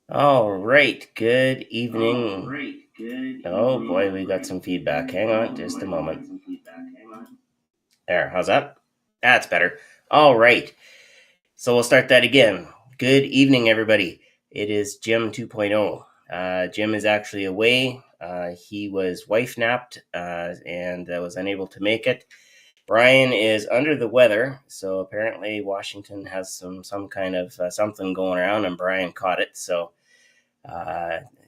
All right. Good evening. Oh boy, we got some feedback. Hang on just a moment. There, how's that? That's better. All right. So we'll start that again. Good evening, everybody. It is Jim 2.0. Jim is actually away. He was wife napped and was unable to make it. Brian is under the weather, so apparently Washington has some kind of something going around, and Brian caught it. So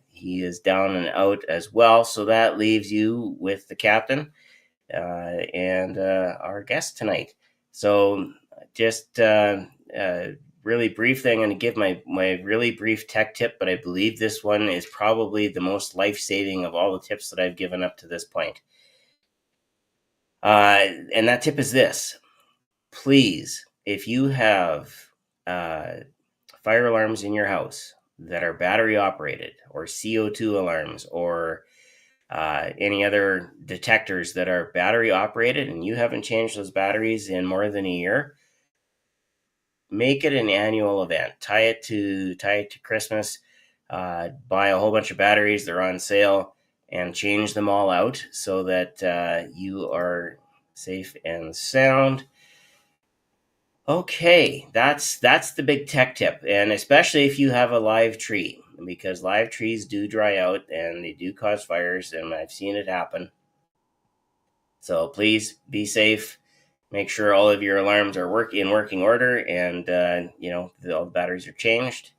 he is down and out as well. So that leaves you with the captain and our guest tonight. So just really brief thing. I'm going to give my really brief tech tip, but I believe this one is probably the most life-saving of all the tips that I've given up to this point. And that tip is this. Please, if you have fire alarms in your house that are battery operated, or CO2 alarms, or any other detectors that are battery operated, and you haven't changed those batteries in more than a year, make it an annual event. Tie it to Christmas. Buy a whole bunch of batteries. They're on sale, and change them all out so that you are safe and sound. Okay, that's the big tech tip, and especially if you have a live tree, because live trees do dry out and they do cause fires, and I've seen it happen. So please be safe. Make sure all of your alarms are in working order, and all the batteries are changed.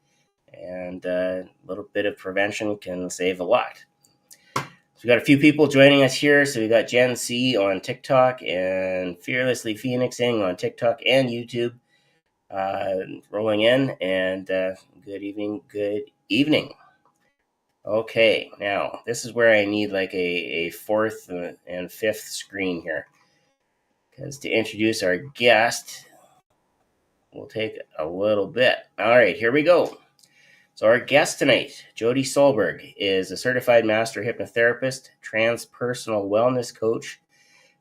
And a little bit of prevention can save a lot. So we got a few people joining us here. So we got Jen C on TikTok and Fearlessly Phoenixing on TikTok and YouTube. Rolling in, and good evening. Okay, now this is where I need like a fourth and fifth screen here, because to introduce our guest will take a little bit. All right, here we go. So our guest tonight, Jodie Solberg, is a certified master hypnotherapist, transpersonal wellness coach,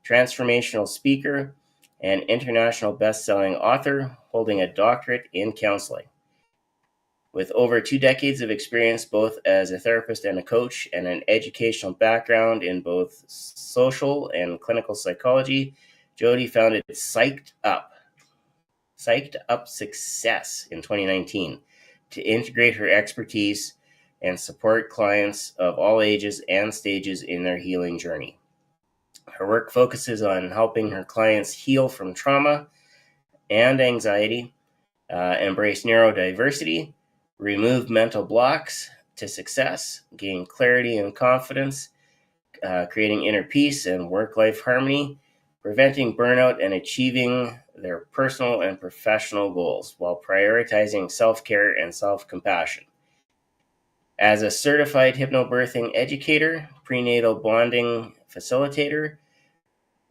transformational speaker, and international best-selling author, holding a doctorate in counseling. With over 2 decades of experience both as a therapist and a coach, and an educational background in both social and clinical psychology, Jodie founded Psyched Up Success in 2019 to integrate her expertise and support clients of all ages and stages in their healing journey. Her work focuses on helping her clients heal from trauma and anxiety, embrace neurodiversity, remove mental blocks to success, gain clarity and confidence, creating inner peace and work-life harmony, preventing burnout, and achieving their personal and professional goals while prioritizing self-care and self-compassion. As a certified hypnobirthing educator, prenatal bonding facilitator,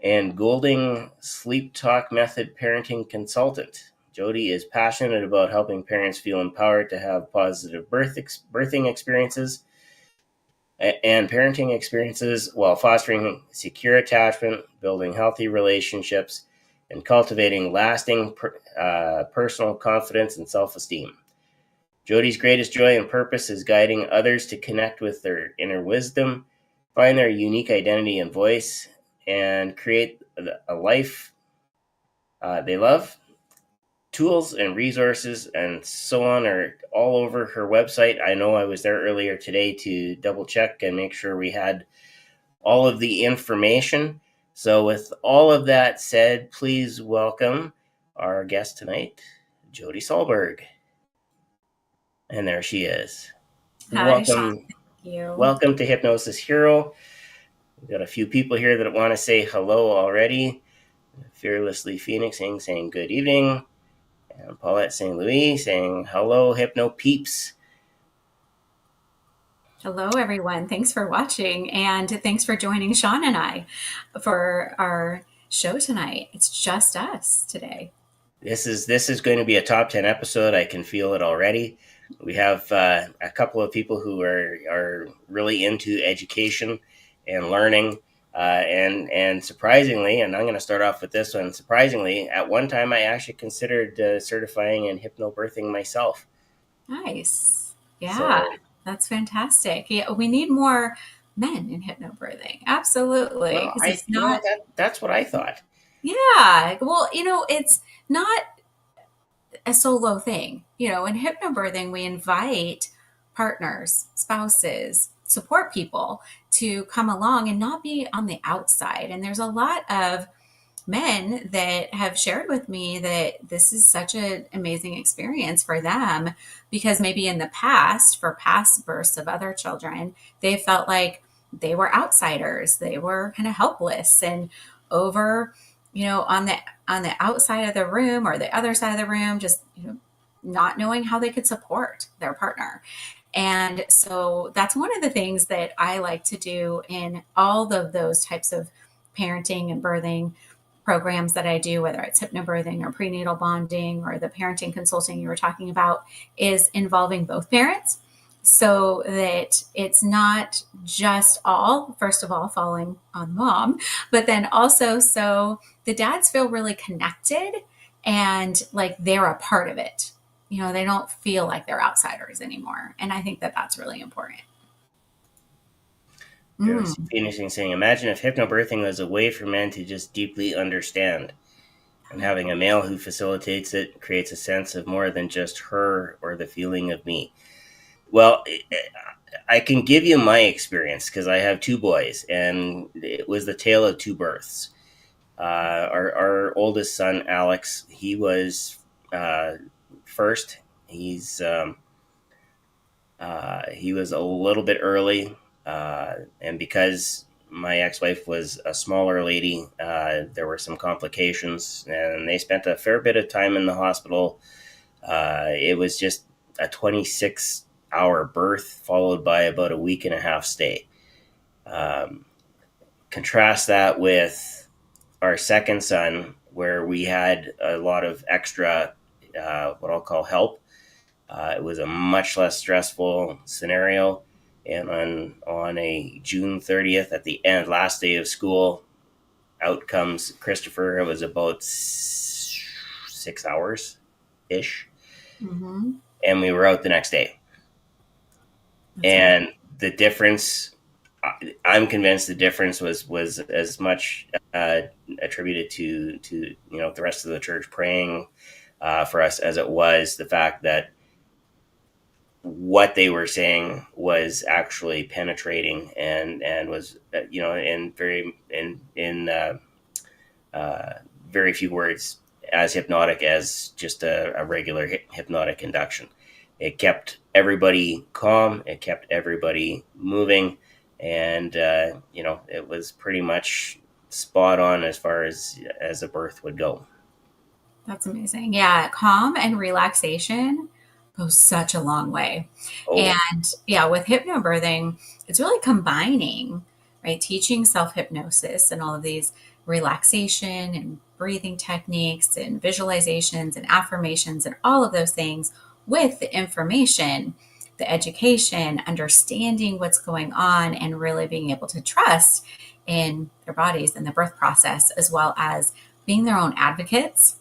and Golding Sleep Talk Method parenting consultant, Jodie is passionate about helping parents feel empowered to have positive birthing experiences and parenting experiences while fostering secure attachment, building healthy relationships, and cultivating lasting personal confidence and self-esteem. Jodie's greatest joy and purpose is guiding others to connect with their inner wisdom, find their unique identity and voice, and create a life they love. Tools and resources and so on are all over her website. I know I was there earlier today to double check and make sure we had all of the information. So with all of that said, please welcome our guest tonight, Jodie Solberg. And there she is. Hi, Shawn. Thank you. Welcome to Hypnosis Hero. We've got a few people here that want to say hello already. Fearlessly Phoenixing saying good evening. And Paulette St. Louis saying hello, Hypno Peeps. Hello, everyone. Thanks for watching, and thanks for joining Shawn and I for our show tonight. It's just us today. This is going to be a top 10 episode. I can feel it already. We have a couple of people who are really into education and learning. And surprisingly, and I'm going to start off with this one, surprisingly, at one time I actually considered certifying in hypnobirthing myself. Nice. Yeah, So, that's fantastic. Yeah, we need more men in hypnobirthing. Absolutely. well, Because it's not, that's what I thought. yeah. Well, it's not a solo thing. In hypnobirthing, we invite partners, spouses, support people to come along and not be on the outside. And there's a lot of men that have shared with me that this is such an amazing experience for them because maybe in the past, for past births of other children, they felt like they were outsiders, they were kind of helpless and over, on the outside of the room or the other side of the room, just not knowing how they could support their partner. And so that's one of the things that I like to do in all of those types of parenting and birthing programs that I do, whether it's hypnobirthing or prenatal bonding or the parenting consulting you were talking about, is involving both parents so that it's not just all, first of all, falling on mom, but then also so the dads feel really connected and like they're a part of it. They don't feel like they're outsiders anymore. And I think that that's really important. There's Mm. finishing saying, imagine if hypnobirthing was a way for men to just deeply understand. And having a male who facilitates it creates a sense of more than just her or the feeling of me. Well, I can give you my experience because I have two boys, and it was the tale of two births. Our oldest son, Alex, he was first. He was a little bit early, and because my ex-wife was a smaller lady, there were some complications, and they spent a fair bit of time in the hospital. It was just a 26-hour birth followed by about a week and a half stay. Um, Contrast that with our second son, where we had a lot of extra, what I'll call help. It was a much less stressful scenario. And on a June 30th, at the end, last day of school, out comes Christopher. It was about 6 hours ish. Mm-hmm. And we were out the next day. That's amazing. And the difference, I'm convinced the difference was as much attributed to the rest of the church praying for us as it was the fact that what they were saying was actually penetrating and was in very few words as hypnotic as just a regular hypnotic induction. It kept everybody calm, it kept everybody moving, and it was pretty much spot on as far as a birth would go. That's amazing. Yeah, calm and relaxation goes such a long way. Oh, And yeah, with hypnobirthing, it's really combining, right? Teaching self hypnosis and all of these relaxation and breathing techniques and visualizations and affirmations and all of those things with the information, the education, understanding what's going on, and really being able to trust in their bodies and the birth process, as well as being their own advocates.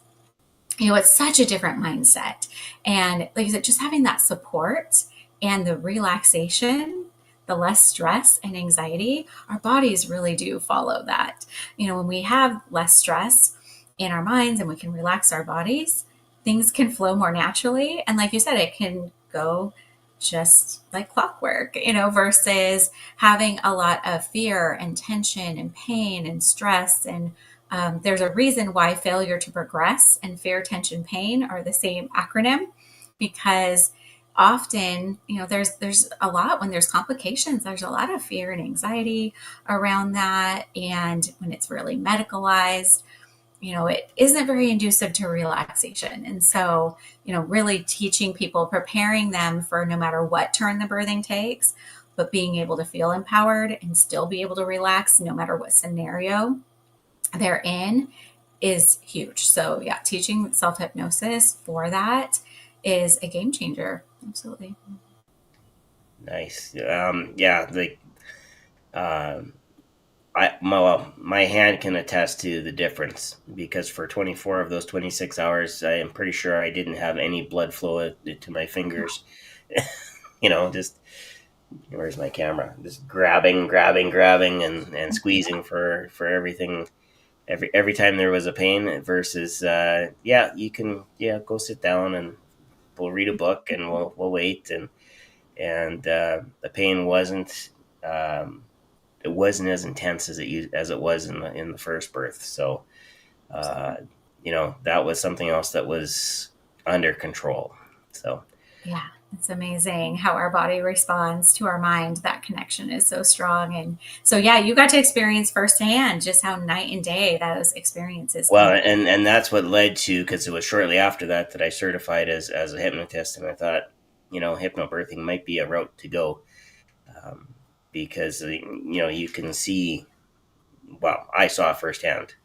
It's such a different mindset. And like I said, just having that support and the relaxation, the less stress and anxiety, our bodies really do follow that. When we have less stress in our minds and we can relax our bodies, things can flow more naturally. And like you said, it can go just like clockwork, versus having a lot of fear and tension and pain and stress and there's a reason why failure to progress and fear, tension, pain are the same acronym, because often, there's a lot when there's complications. There's a lot of fear and anxiety around that, and when it's really medicalized, it isn't very conducive to relaxation. And so, really teaching people, preparing them for no matter what turn the birthing takes, but being able to feel empowered and still be able to relax no matter what scenario they're in is huge. So yeah, teaching self hypnosis for that is a game changer. Absolutely. nice. Yeah, like um, my hand can attest to the difference because for 24 of those 26 hours, I am pretty sure I didn't have any blood flow to my fingers. just, where's my camera? Just grabbing, and squeezing for everything. Every time there was a pain versus, you can, go sit down and we'll read a book and we'll wait. And the pain wasn't, it wasn't as intense as it was in the first birth. So, uh, that was something else that was under control. So, Yeah, it's amazing how our body responds to our mind. That connection is so strong. And so, yeah, you got to experience firsthand just how night and day those experiences can well, be. and that's what led to, because it was shortly after that I certified as a hypnotist, and I thought, hypnobirthing might be a route to go, because you can see, well, I saw firsthand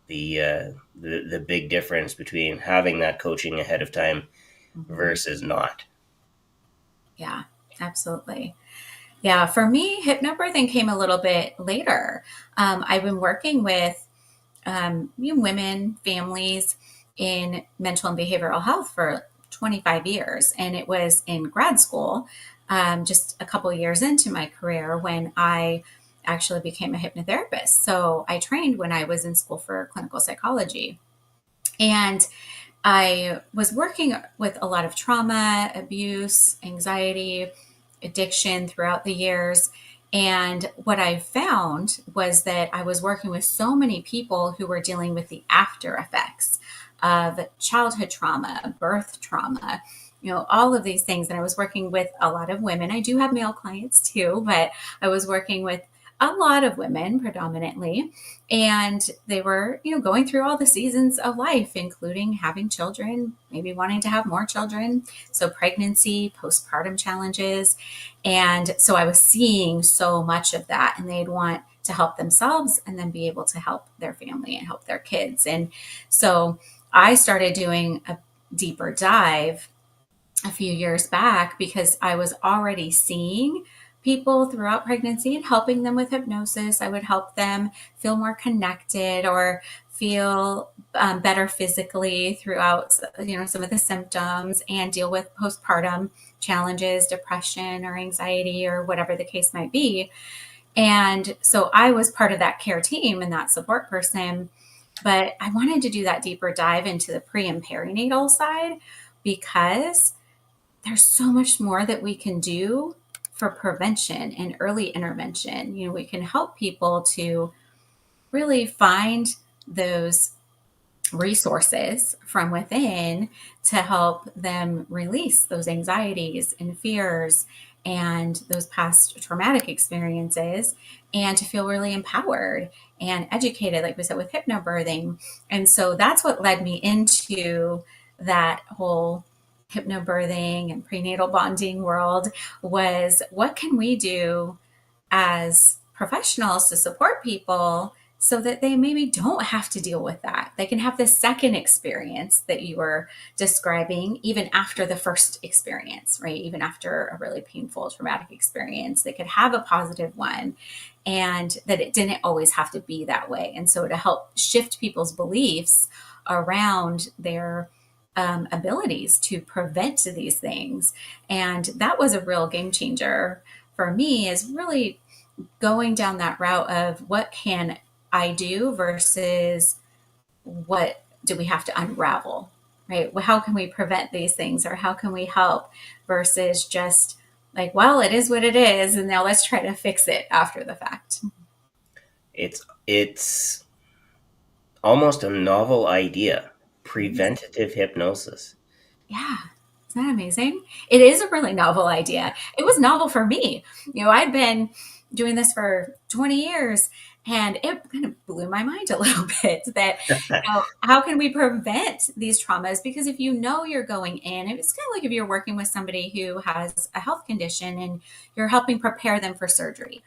the big difference between having that coaching ahead of time Mhm. versus not. Yeah, absolutely. Yeah, for me, hypnobirthing came a little bit later. I've been working with women, families in mental and behavioral health for 25 years. And it was in grad school, just a couple of years into my career, when I actually became a hypnotherapist. So I trained when I was in school for clinical psychology. And I was working with a lot of trauma, abuse, anxiety, addiction throughout the years. And what I found was that I was working with so many people who were dealing with the after effects of childhood trauma, birth trauma, all of these things. And I was working with a lot of women. I do have male clients too, but I was working with a lot of women predominantly. And they were, going through all the seasons of life, including having children, maybe wanting to have more children. So pregnancy, postpartum challenges. And so I was seeing so much of that, and they'd want to help themselves and then be able to help their family and help their kids. And so I started doing a deeper dive a few years back because I was already seeing people throughout pregnancy and helping them with hypnosis. I would help them feel more connected or feel better physically throughout, some of the symptoms, and deal with postpartum challenges, depression or anxiety or whatever the case might be. And so I was part of that care team and that support person, but I wanted to do that deeper dive into the pre and perinatal side because there's so much more that we can do for prevention and early intervention. We can help people to really find those resources from within to help them release those anxieties and fears and those past traumatic experiences, and to feel really empowered and educated, like we said, with hypnobirthing. And so that's what led me into that whole hypnobirthing and prenatal bonding world, was what can we do as professionals to support people so that they maybe don't have to deal with that. They can have the second experience that you were describing, even after the first experience, right? Even after a really painful, traumatic experience, they could have a positive one, and that it didn't always have to be that way. And so to help shift people's beliefs around their abilities to prevent these things. And that was a real game changer for me, is really going down that route of what can I do versus what do we have to unravel, right? Well, how can we prevent these things, or how can we help, versus just like, well, it is what it is, and now let's try to fix it after the fact. It's almost a novel idea, It is. preventative hypnosis. Yeah. Isn't that amazing? It is a really novel idea. It was novel for me. I'd been doing this for 20 years, and it kind of blew my mind a little bit that, how can we prevent these traumas? Because if you're going in, it's kind of like if you're working with somebody who has a health condition and you're helping prepare them for surgery,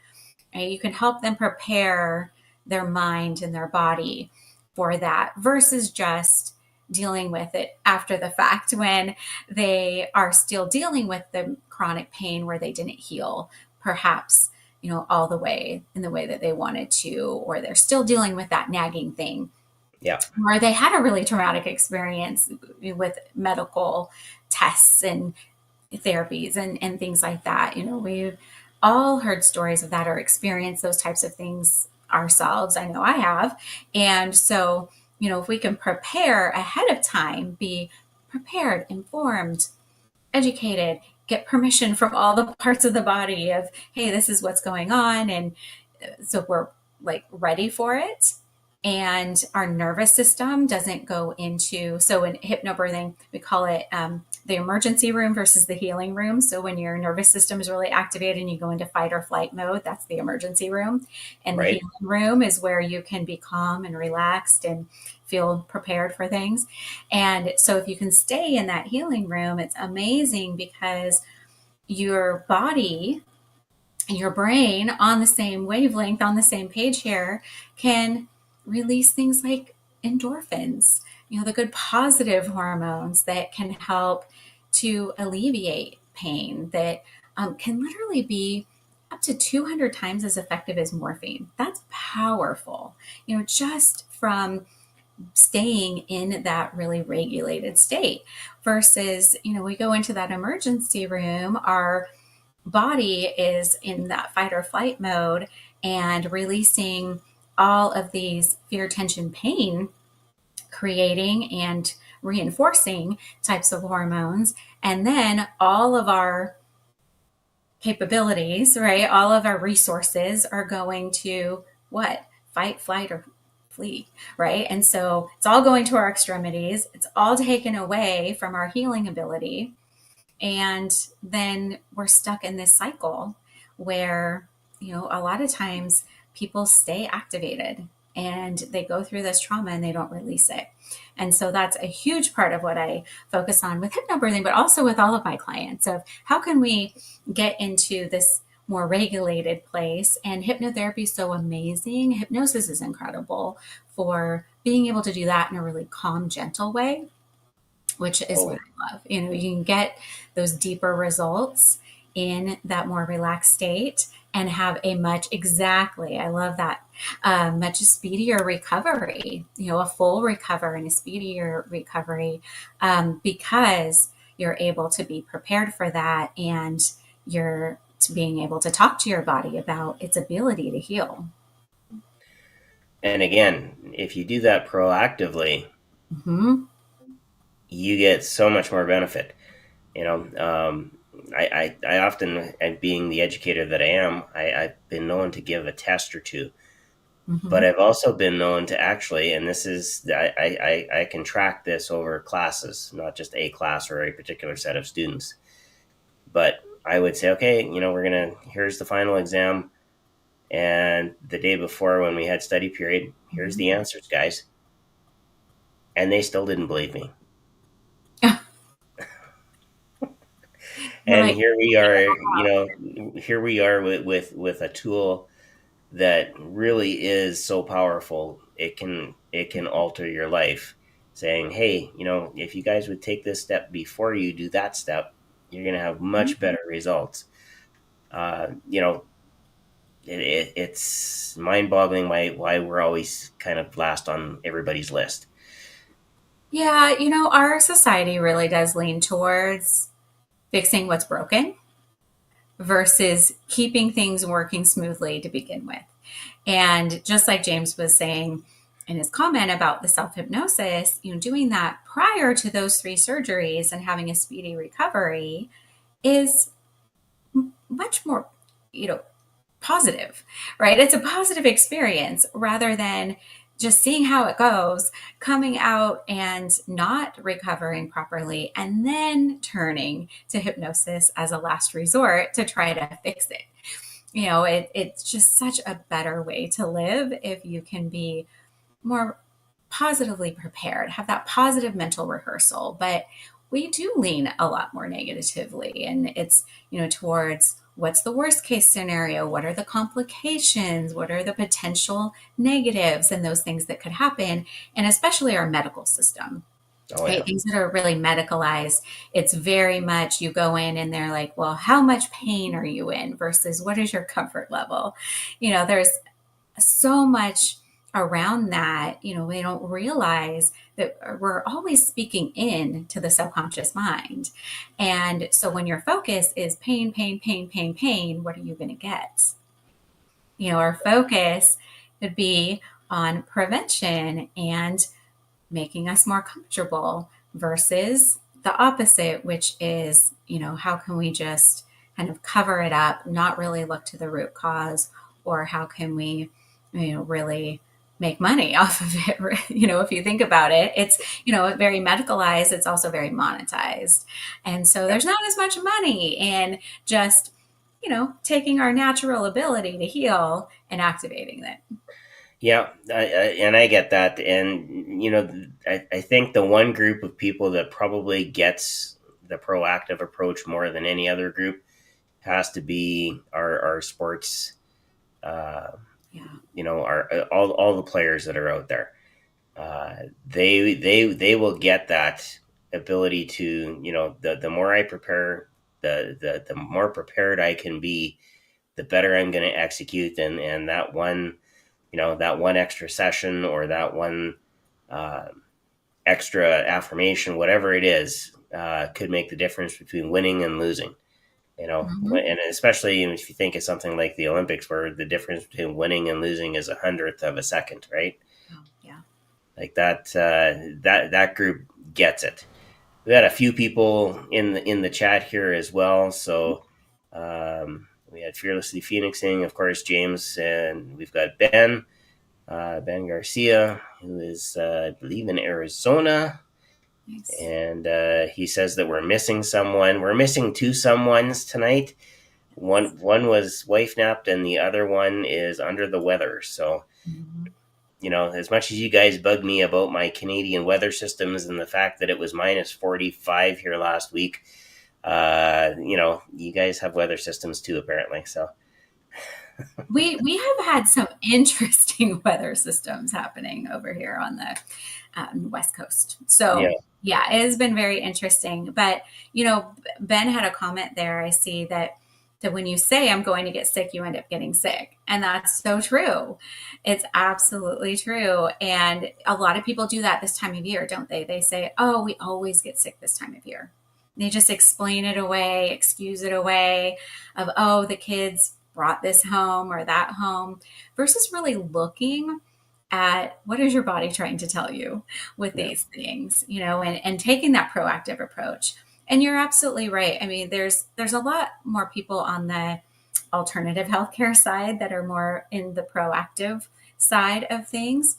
right? You can help them prepare their mind and their body for that versus just dealing with it after the fact when they are still dealing with the chronic pain where they didn't heal, perhaps, all the way in the way that they wanted to, or they're still dealing with that nagging thing, Yeah. or they had a really traumatic experience with medical tests and therapies and things like that. We've all heard stories of that or experienced those types of things ourselves. I know I have. And so, if we can prepare ahead of time, be prepared, informed, educated, get permission from all the parts of the body of, hey, this is what's going on. And so we're like ready for it. And our nervous system doesn't go into, so in hypnobirthing, we call it the emergency room versus the healing room. So when your nervous system is really activated and you go into fight or flight mode, that's the emergency room. And the Right. healing room is where you can be calm and relaxed and feel prepared for things. And so if you can stay in that healing room, it's amazing because your body and your brain on the same wavelength, on the same page here, can release things like endorphins, the good positive hormones that can help to alleviate pain, that can literally be up to 200 times as effective as morphine. That's powerful, just from staying in that really regulated state versus, we go into that emergency room, our body is in that fight or flight mode and releasing all of these fear, tension, pain, creating and reinforcing types of hormones. And then all of our capabilities, right? All of our resources are going to what? Fight, flight, or flee, right? And so it's all going to our extremities. It's all taken away from our healing ability. And then we're stuck in this cycle where, a lot of times people stay activated and they go through this trauma and they don't release it. And so that's a huge part of what I focus on with hypnobirthing, but also with all of my clients of how can we get into this more regulated place. And hypnotherapy is so amazing. Hypnosis is incredible for being able to do that in a really calm, gentle way, which is what I love. You can get those deeper results in that more relaxed state and have a I love that, much speedier recovery, a full recovery and a speedier recovery, because you're able to be prepared for that and you're being able to talk to your body about its ability to heal. And again, if you do that proactively, Mm-hmm. you get so much more benefit. I often, and being the educator that I am, I've been known to give a test or two, Mm-hmm. but I've also been known to actually, and this is, I can track this over classes, not just a class or a particular set of students, but I would say, okay, here's the final exam. And the day before when we had study period, here's the answers, guys. And they still didn't believe me. You're And like, here we are, here we are with a tool that really is so powerful. It can alter your life, saying, hey, if you guys would take this step before you do that step, you're going to have much better results. It's mind-boggling why we're always kind of last on everybody's list. yeah, our society really does lean towards fixing what's broken versus keeping things working smoothly to begin with. And just like James was saying in his comment about the self hypnosis, doing that prior to those 3 surgeries and having a speedy recovery is much more, positive, right? It's a positive experience rather than just seeing how it goes, coming out and not recovering properly, and then turning to hypnosis as a last resort to try to fix it. It's just such a better way to live if you can be more positively prepared, have that positive mental rehearsal. But we do lean a lot more negatively, and it's, towards what's the worst case scenario? What are the complications? What are the potential negatives and those things that could happen? And especially our medical system. Oh Right, yeah. things that are really medicalized, it's very much you go in and they're like, well, how much pain are you in versus what is your comfort level? There's so much around that, they don't realize that we're always speaking in to the subconscious mind. And so when your focus is pain, pain, pain, pain, pain, what are you going to get? Our focus would be on prevention and making us more comfortable versus the opposite, which is, how can we just kind of cover it up, not really look to the root cause, or how can we, really make money off of it? If you think about it, it's, very medicalized. It's also very monetized. And so there's not as much money in just, taking our natural ability to heal and activating it. Yeah, and I get that. And, I think the one group of people that probably gets the proactive approach more than any other group has to be our sports, all the players that are out there. They will get that ability to, the more I prepare, the more prepared I can be, the better I'm going to execute. And that one, that one extra session or that one extra affirmation, whatever it is, could make the difference between winning and losing. Mm-hmm. And especially if you think of something like the Olympics, where the difference between winning and losing is 100th of a second, right? Oh, yeah. Like that group gets it. We had a few people in the chat here as well. So we had Fearlessly Phoenixing, of course, James, and we've got Ben Garcia, who is, I believe, in Arizona. Nice. And he says that we're missing someone. We're missing two someones tonight. One was wife napped, and the other one is under the weather. So, as much as you guys bug me about my Canadian weather systems and the fact that it was minus 45 here last week, you guys have weather systems too, apparently. So. We have had some interesting weather systems happening over here on the West Coast. So yeah, it has been very interesting. But, Ben had a comment there. I see that when you say I'm going to get sick, you end up getting sick. And that's so true. It's absolutely true. And a lot of people do that this time of year, don't they? They say, oh, we always get sick this time of year. They just explain it away, excuse it away of, oh, the kids brought this home or that home, versus really looking at what is your body trying to tell you with these things, and taking that proactive approach. And you're absolutely right. I mean, there's a lot more people on the alternative healthcare side that are more in the proactive side of things.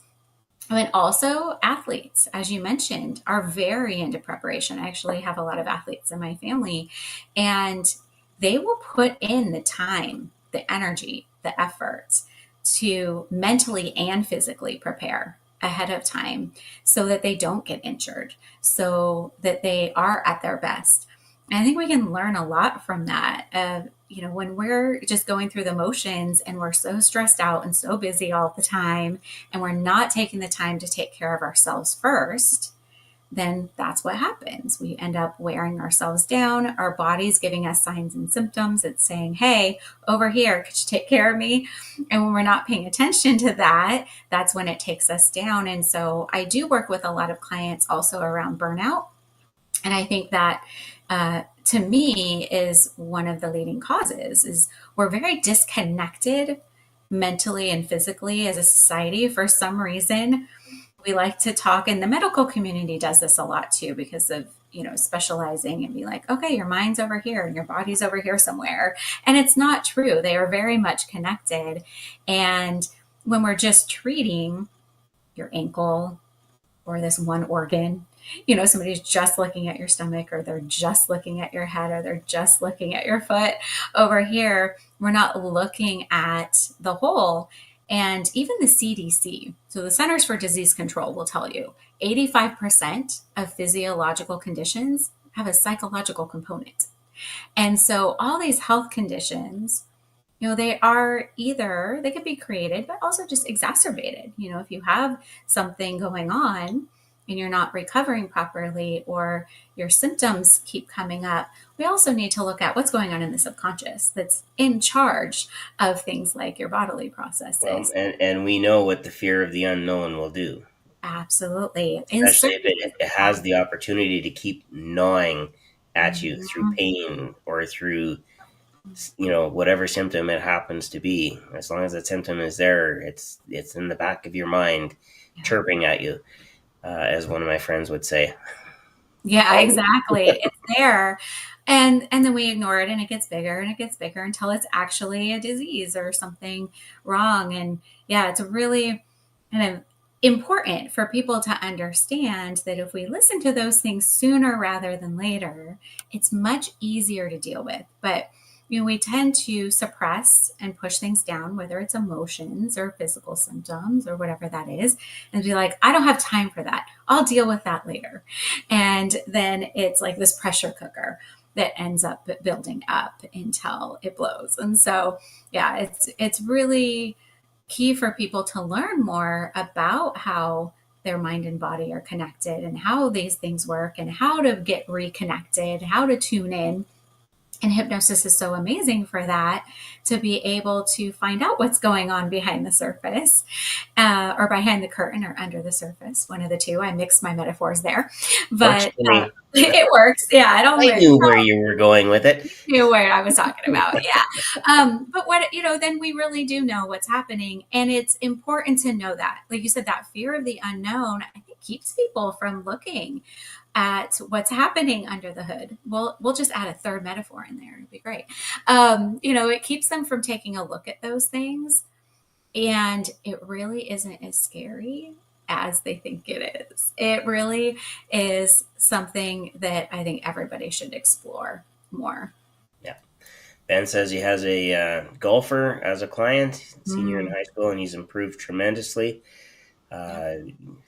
I mean, also athletes, as you mentioned, are very into preparation. I actually have a lot of athletes in my family, and they will put in the time, the energy, the effort to mentally and physically prepare ahead of time so that they don't get injured, so that they are at their best. And I think we can learn a lot from that. When we're just going through the motions and we're so stressed out and so busy all the time, and we're not taking the time to take care of ourselves first, then that's what happens. We end up wearing ourselves down. Our body's giving us signs and symptoms. It's saying, hey, over here, could you take care of me? And when we're not paying attention to that, that's when it takes us down. And so I do work with a lot of clients also around burnout. And I think that to me is one of the leading causes is we're very disconnected mentally and physically as a society for some reason. We like to talk, and the medical community does this a lot too, because of, specializing and be like, okay, your mind's over here and your body's over here somewhere. And it's not true. They are very much connected. And when we're just treating your ankle or this one organ, somebody's just looking at your stomach, or they're just looking at your head, or they're just looking at your foot over here, we're not looking at the whole. And even the CDC, so the Centers for Disease Control, will tell you 85% of physiological conditions have a psychological component. And so all these health conditions, they are either, they could be created, but also just exacerbated. If you have something going on, and you're not recovering properly, or your symptoms keep coming up, we also need to look at what's going on in the subconscious that's in charge of things like your bodily processes. And we know what the fear of the unknown will do, Absolutely. especially if it has the opportunity to keep gnawing at you through pain or through whatever symptom it happens to be. As long as that symptom is there, it's in the back of your mind, chirping at you, as one of my friends would say. Yeah, exactly. It's there. And then we ignore it, and it gets bigger and it gets bigger until it's actually a disease or something wrong. And yeah, it's really kind of important for people to understand that if we listen to those things sooner rather than later, it's much easier to deal with. But we tend to suppress and push things down, whether it's emotions or physical symptoms or whatever that is, and be like, I don't have time for that. I'll deal with that later. And then it's like this pressure cooker that ends up building up until it blows. And so, yeah, it's really key for people to learn more about how their mind and body are connected and how these things work and how to get reconnected, how to tune in. And hypnosis is so amazing for that, to be able to find out what's going on behind the surface, or behind the curtain, or under the surface, one of the two. I mixed my metaphors there, but it works. Yeah, I knew where you were going with it. Knew what I was talking about. Yeah. But then we really do know what's happening. And it's important to know that, like you said, that fear of the unknown, I think, keeps people from looking at what's happening under the hood. We'll just add a third metaphor in there. It'd be great. It keeps them from taking a look at those things. And it really isn't as scary as they think it is. It really is something that I think everybody should explore more. Yeah. Ben says he has a golfer as a client, senior in high school, and he's improved tremendously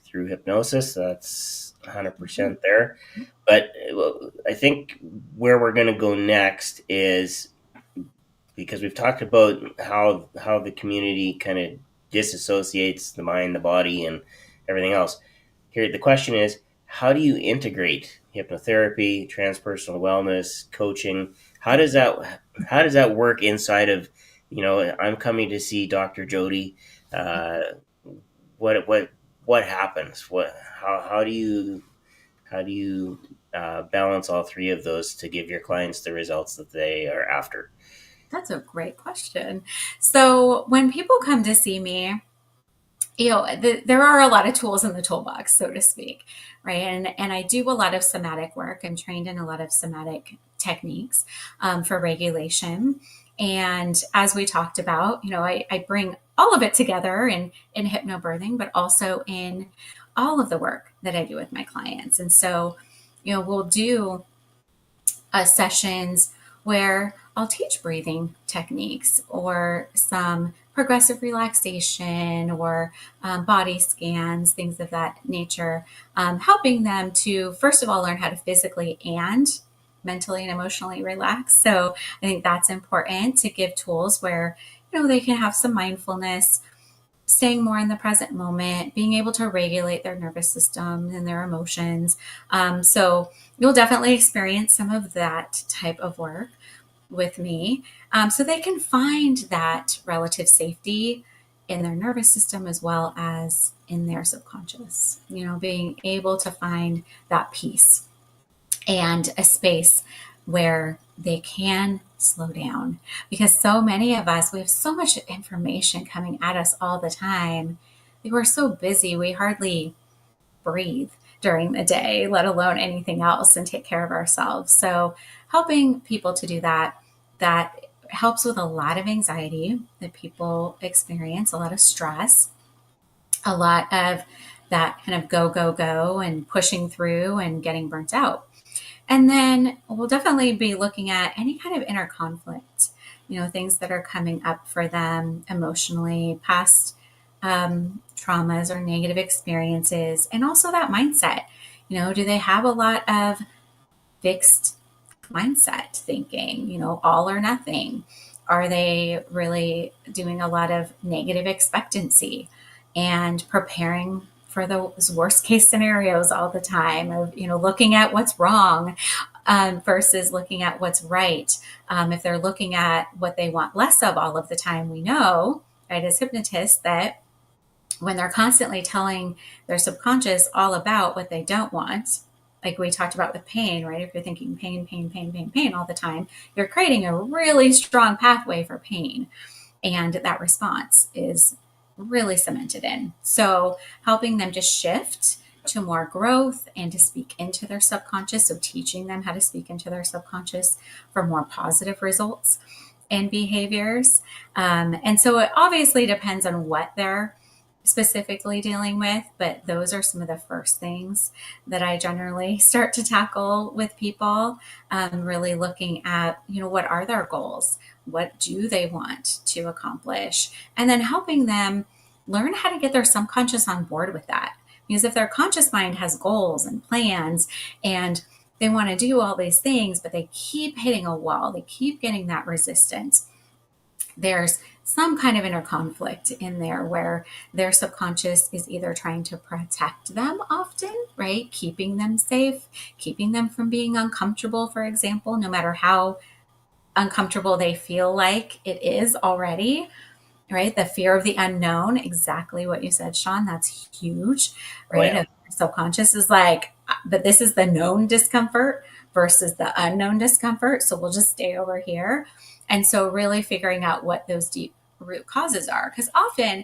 through hypnosis. That's 100% there. But I think where we're going to go next is, because we've talked about how the community kind of disassociates the mind, the body, and everything else. Here, the question is, how do you integrate hypnotherapy, transpersonal wellness, coaching? How does that work inside of, I'm coming to see Dr. Jodie. What happens? How do you balance all three of those to give your clients the results that they are after? That's a great question. So when people come to see me, there are a lot of tools in the toolbox, so to speak, right? And I do a lot of somatic work. I'm trained in a lot of somatic techniques for regulation. And as we talked about, I bring all of it together in hypnobirthing, but also in all of the work that I do with my clients. And so, we'll do sessions where I'll teach breathing techniques or some progressive relaxation or body scans, things of that nature, helping them to, first of all, learn how to physically and mentally and emotionally relax. So I think that's important, to give tools where, they can have some mindfulness, staying more in the present moment, being able to regulate their nervous system and their emotions. So you'll definitely experience some of that type of work with me, so they can find that relative safety in their nervous system as well as in their subconscious, being able to find that peace and a space where they can slow down, because so many of us, we have so much information coming at us all the time. We're so busy, we hardly breathe during the day, let alone anything else, and take care of ourselves. So helping people to do that helps with a lot of anxiety that people experience, a lot of stress, a lot of that kind of go and pushing through and getting burnt out. And then we'll definitely be looking at any kind of inner conflict, things that are coming up for them emotionally, past traumas or negative experiences, and also that mindset. Do they have a lot of fixed mindset thinking, all or nothing? Are they really doing a lot of negative expectancy and preparing for those worst case scenarios all the time, of, looking at what's wrong versus looking at what's right. If they're looking at what they want less of all of the time, we know, right, as hypnotists, that when they're constantly telling their subconscious all about what they don't want, like we talked about with pain, right? If you're thinking pain, pain, pain, pain, pain all the time, you're creating a really strong pathway for pain. And that response is really cemented in. So helping them to shift to more growth and to speak into their subconscious. So teaching them how to speak into their subconscious for more positive results and behaviors. And so it obviously depends on what they're specifically dealing with, but those are some of the first things that I generally start to tackle with people. Really looking at, what are their goals? What do they want to accomplish? And then helping them learn how to get their subconscious on board with that. Because if their conscious mind has goals and plans and they want to do all these things, but they keep hitting a wall, they keep getting that resistance, there's some kind of inner conflict in there where their subconscious is either trying to protect them often, right? Keeping them safe, keeping them from being uncomfortable, for example, no matter how uncomfortable they feel like it is already, right? The fear of the unknown, exactly what you said, Shawn, that's huge, right? Oh, yeah. Subconscious is like, but this is the known discomfort versus the unknown discomfort. So we'll just stay over here. And so really figuring out what those deep root causes are, because often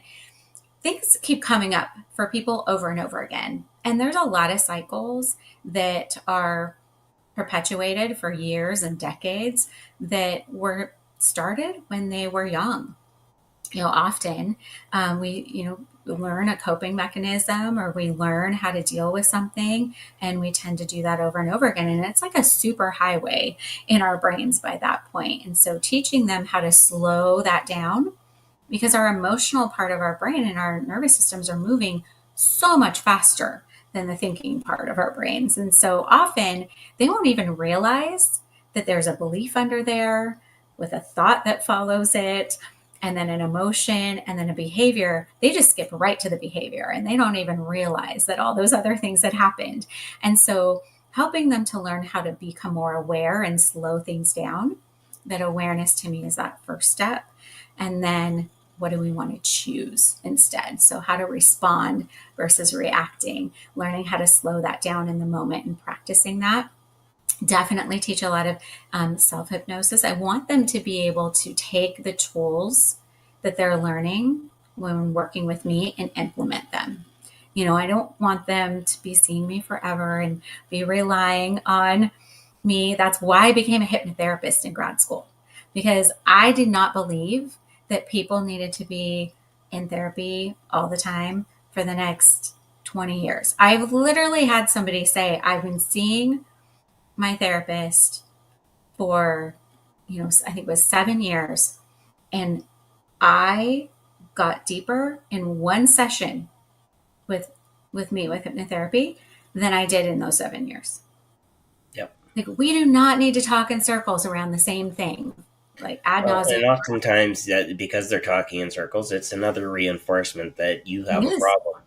things keep coming up for people over and over again. And there's a lot of cycles that are perpetuated for years and decades that were started when they were young. Often we learn a coping mechanism, or we learn how to deal with something, and we tend to do that over and over again. And it's like a super highway in our brains by that point. And so teaching them how to slow that down, because our emotional part of our brain and our nervous systems are moving so much faster than the thinking part of our brains. And so often they won't even realize that there's a belief under there with a thought that follows it, and then an emotion, and then a behavior. They just skip right to the behavior and they don't even realize that all those other things had happened. And so helping them to learn how to become more aware and slow things down, that awareness to me is that first step. And then what do we want to choose instead? So how to respond versus reacting, learning how to slow that down in the moment and practicing that. Definitely teach a lot of self-hypnosis. I want them to be able to take the tools that they're learning when working with me and implement them. I don't want them to be seeing me forever and be relying on me. That's why I became a hypnotherapist in grad school, because I did not believe that people needed to be in therapy all the time for the next 20 years. I've literally had somebody say, I've been seeing my therapist for, I think it was 7 years. And I got deeper in one session with me with hypnotherapy than I did in those 7 years. Yep. Like, we do not need to talk in circles around the same thing, like ad nauseum. And oftentimes, that because they're talking in circles, it's another reinforcement that you have a problem.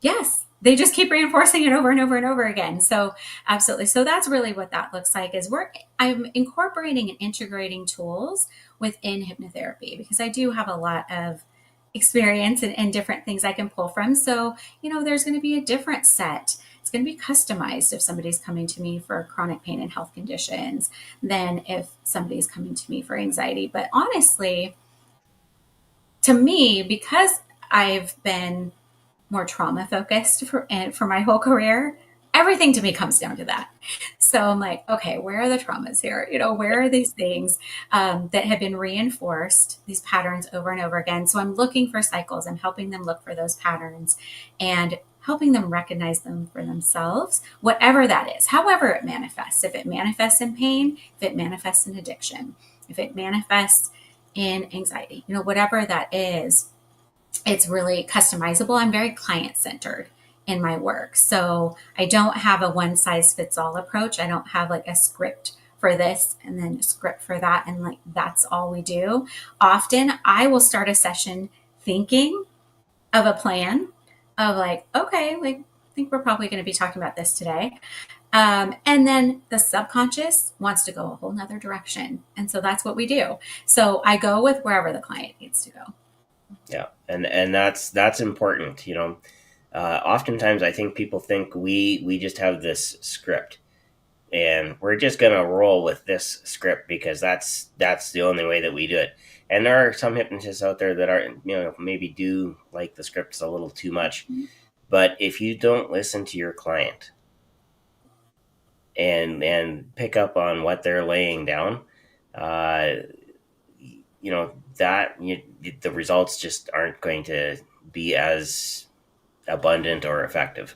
Yes. They just keep reinforcing it over and over and over again. So absolutely. So that's really what that looks like, is I'm incorporating and integrating tools within hypnotherapy, because I do have a lot of experience and different things I can pull from. So, there's going to be a different set. It's going to be customized if somebody's coming to me for chronic pain and health conditions than if somebody's coming to me for anxiety. But honestly, to me, because I've been more trauma focused for my whole career, everything to me comes down to that. So I'm like, okay, where are the traumas here? Where are these things that have been reinforced, these patterns over and over again? So I'm looking for cycles. I'm helping them look for those patterns and helping them recognize them for themselves, whatever that is, however it manifests. If it manifests in pain, if it manifests in addiction, if it manifests in anxiety, whatever that is, it's really customizable. I'm very client-centered in my work. So I don't have a one size fits all approach. I don't have like a script for this and then a script for that, and like that's all we do. Often I will start a session thinking of a plan of like, okay, like, I think we're probably going to be talking about this today. And then the subconscious wants to go a whole nother direction. And so that's what we do. So I go with wherever the client needs to go. Yeah, and that's important. Oftentimes I think people think we just have this script, and we're just gonna roll with this script because that's the only way that we do it. And there are some hypnotists out there that are, maybe do like the scripts a little too much. But if you don't listen to your client and pick up on what they're laying down, uh, the results just aren't going to be as abundant or effective.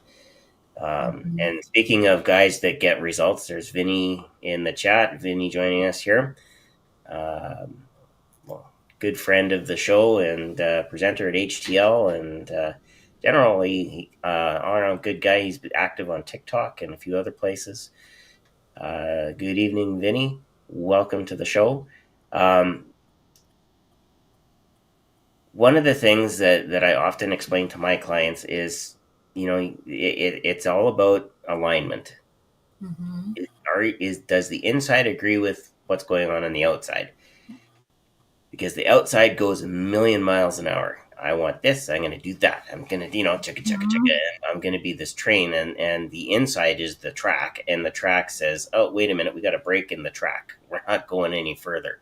Mm-hmm. And speaking of guys that get results, there's Vinny in the chat. Vinny joining us here. Well, good friend of the show and presenter at HTL, and generally all around good guy. He's active on TikTok and a few other places. Good evening, Vinny. Welcome to the show. One of the things that I often explain to my clients is, it's all about alignment. Mm-hmm. Does the inside agree with what's going on the outside? Because the outside goes a million miles an hour. I want this. I'm going to do that. I'm going to, chicka chicka chicka. And I'm going to be this train, and the inside is the track, and the track says, "Oh, wait a minute, we got a break in the track. We're not going any further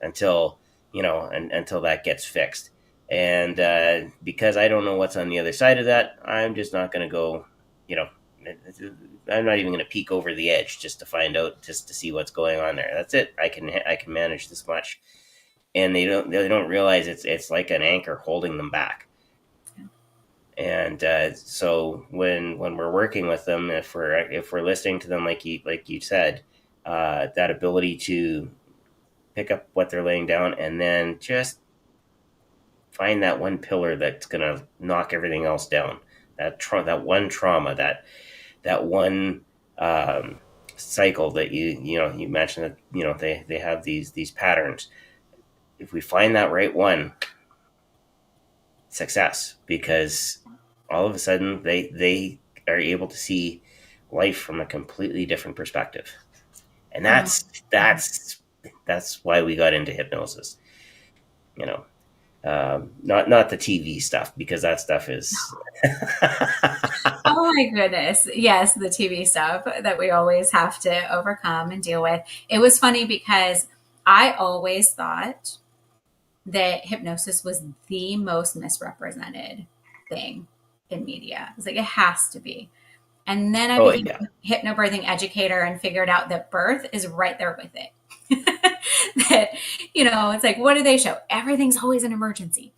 until until that gets fixed." And because I don't know what's on the other side of that, I'm just not going to go. You know, I'm not even going to peek over the edge just to find out, just to see what's going on there. That's it. I can manage this much, and they don't realize it's like an anchor holding them back. And so when we're working with them, if we're listening to them, like you said, that ability to pick up what they're laying down and then just find that one pillar that's going to knock everything else down. That one trauma, that one cycle that you mentioned, that they have these patterns. If we find that right one, success, because all of a sudden they are able to see life from a completely different perspective, and Oh, that's why we got into hypnosis. You know, not the TV stuff, because that stuff is oh my goodness. Yes, the TV stuff that we always have to overcome and deal with. It was funny because I always thought that hypnosis was the most misrepresented thing in media. I was like, it has to be. And then I oh became yeah, a hypnobirthing educator and figured out that birth is right there with it. That, it's like, what do they show? Everything's always an emergency.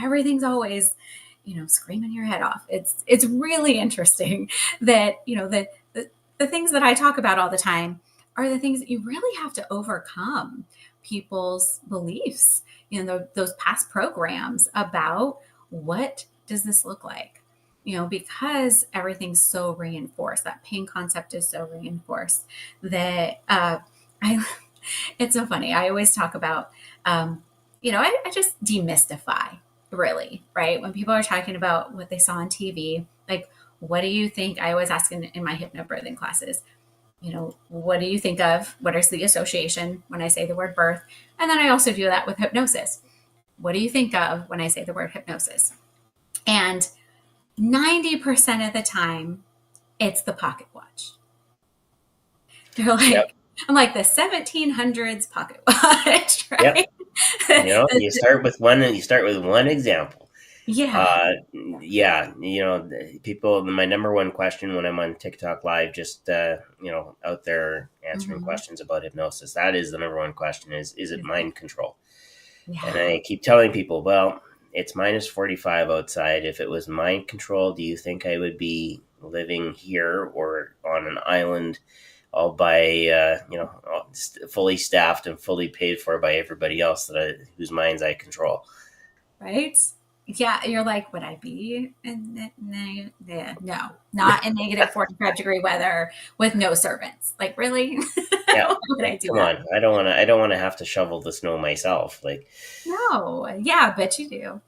Everything's always, screaming your head off. It's really interesting that, the things that I talk about all the time are the things that you really have to overcome people's beliefs, those past programs about what does this look like, because everything's so reinforced. That pain concept is so reinforced that I it's so funny. I always talk about, I just demystify, really, right? When people are talking about what they saw on TV, like, what do you think? I always ask in my hypnobirthing classes, what do you think of? What is the association when I say the word birth? And then I also do that with hypnosis. What do you think of when I say the word hypnosis? And 90% of the time, it's the pocket watch. They're yep, like, I'm like, the 1700s pocket watch, yep. right? You start with one, and you start with one example. Yeah. Uh, yeah, people. My number one question when I'm on TikTok live, just out there answering Mm-hmm. questions about hypnosis. That is the number one question: is it mind control? And Yeah. I keep telling people, well, it's minus 45 outside. If it was mind control, do you think I would be living here or on an island, all by fully staffed and fully paid for by everybody else whose minds I control? Right. Yeah. You're like, would I be yeah, no, not in negative 45-degree weather with no servants? Like, really? Yeah. when I do Come that. on. I don't want to have to shovel the snow myself. Like, No, yeah, I bet you do.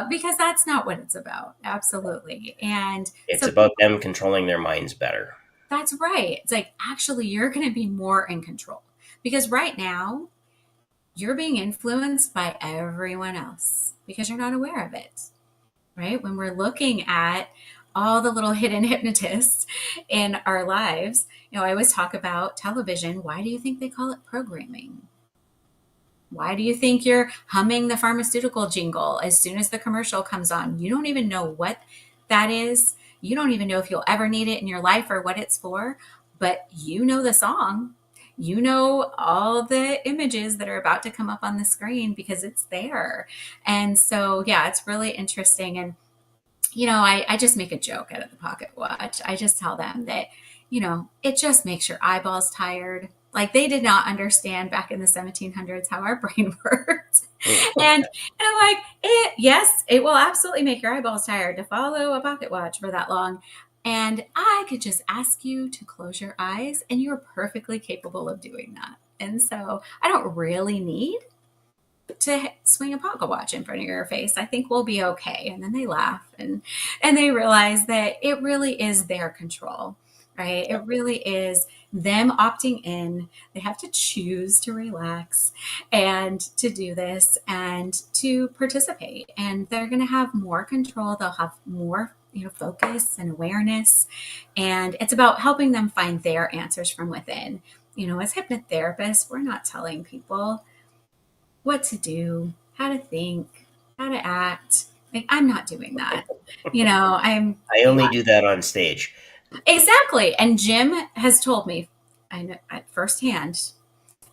Because that's not what it's about. Absolutely. And it's so about people, them controlling their minds better. that's right. It's like, actually, you're going to be more in control because right now you're being influenced by everyone else because you're not aware of it, right? When we're looking at all the little hidden hypnotists in our lives, I always talk about television. Why do you think they call it programming? Why do you think you're humming the pharmaceutical jingle as soon as the commercial comes on? You don't even know what that is. You don't even know if you'll ever need it in your life or what it's for, but you know the song. You know all the images that are about to come up on the screen because it's there. And so, yeah, it's really interesting. And I just make a joke out of the pocket watch. I just tell them that, it just makes your eyeballs tired. Like they did not understand back in the 1700s how our brain worked. And I'm like, yes, it will absolutely make your eyeballs tired to follow a pocket watch for that long. And I could just ask you to close your eyes, and you're perfectly capable of doing that. And so I don't really need to swing a pocket watch in front of your face. I think we'll be okay. And then they laugh and they realize that it really is their control, right? It really is them opting in. They have to choose to relax and to do this and to participate. And they're going to have more control. They'll have more focus and awareness. And it's about helping them find their answers from within. As hypnotherapists, we're not telling people what to do, how to think, how to act. Like, I'm not doing that. I'm, I only do that on stage. exactly. And Jim has told me, I know at firsthand,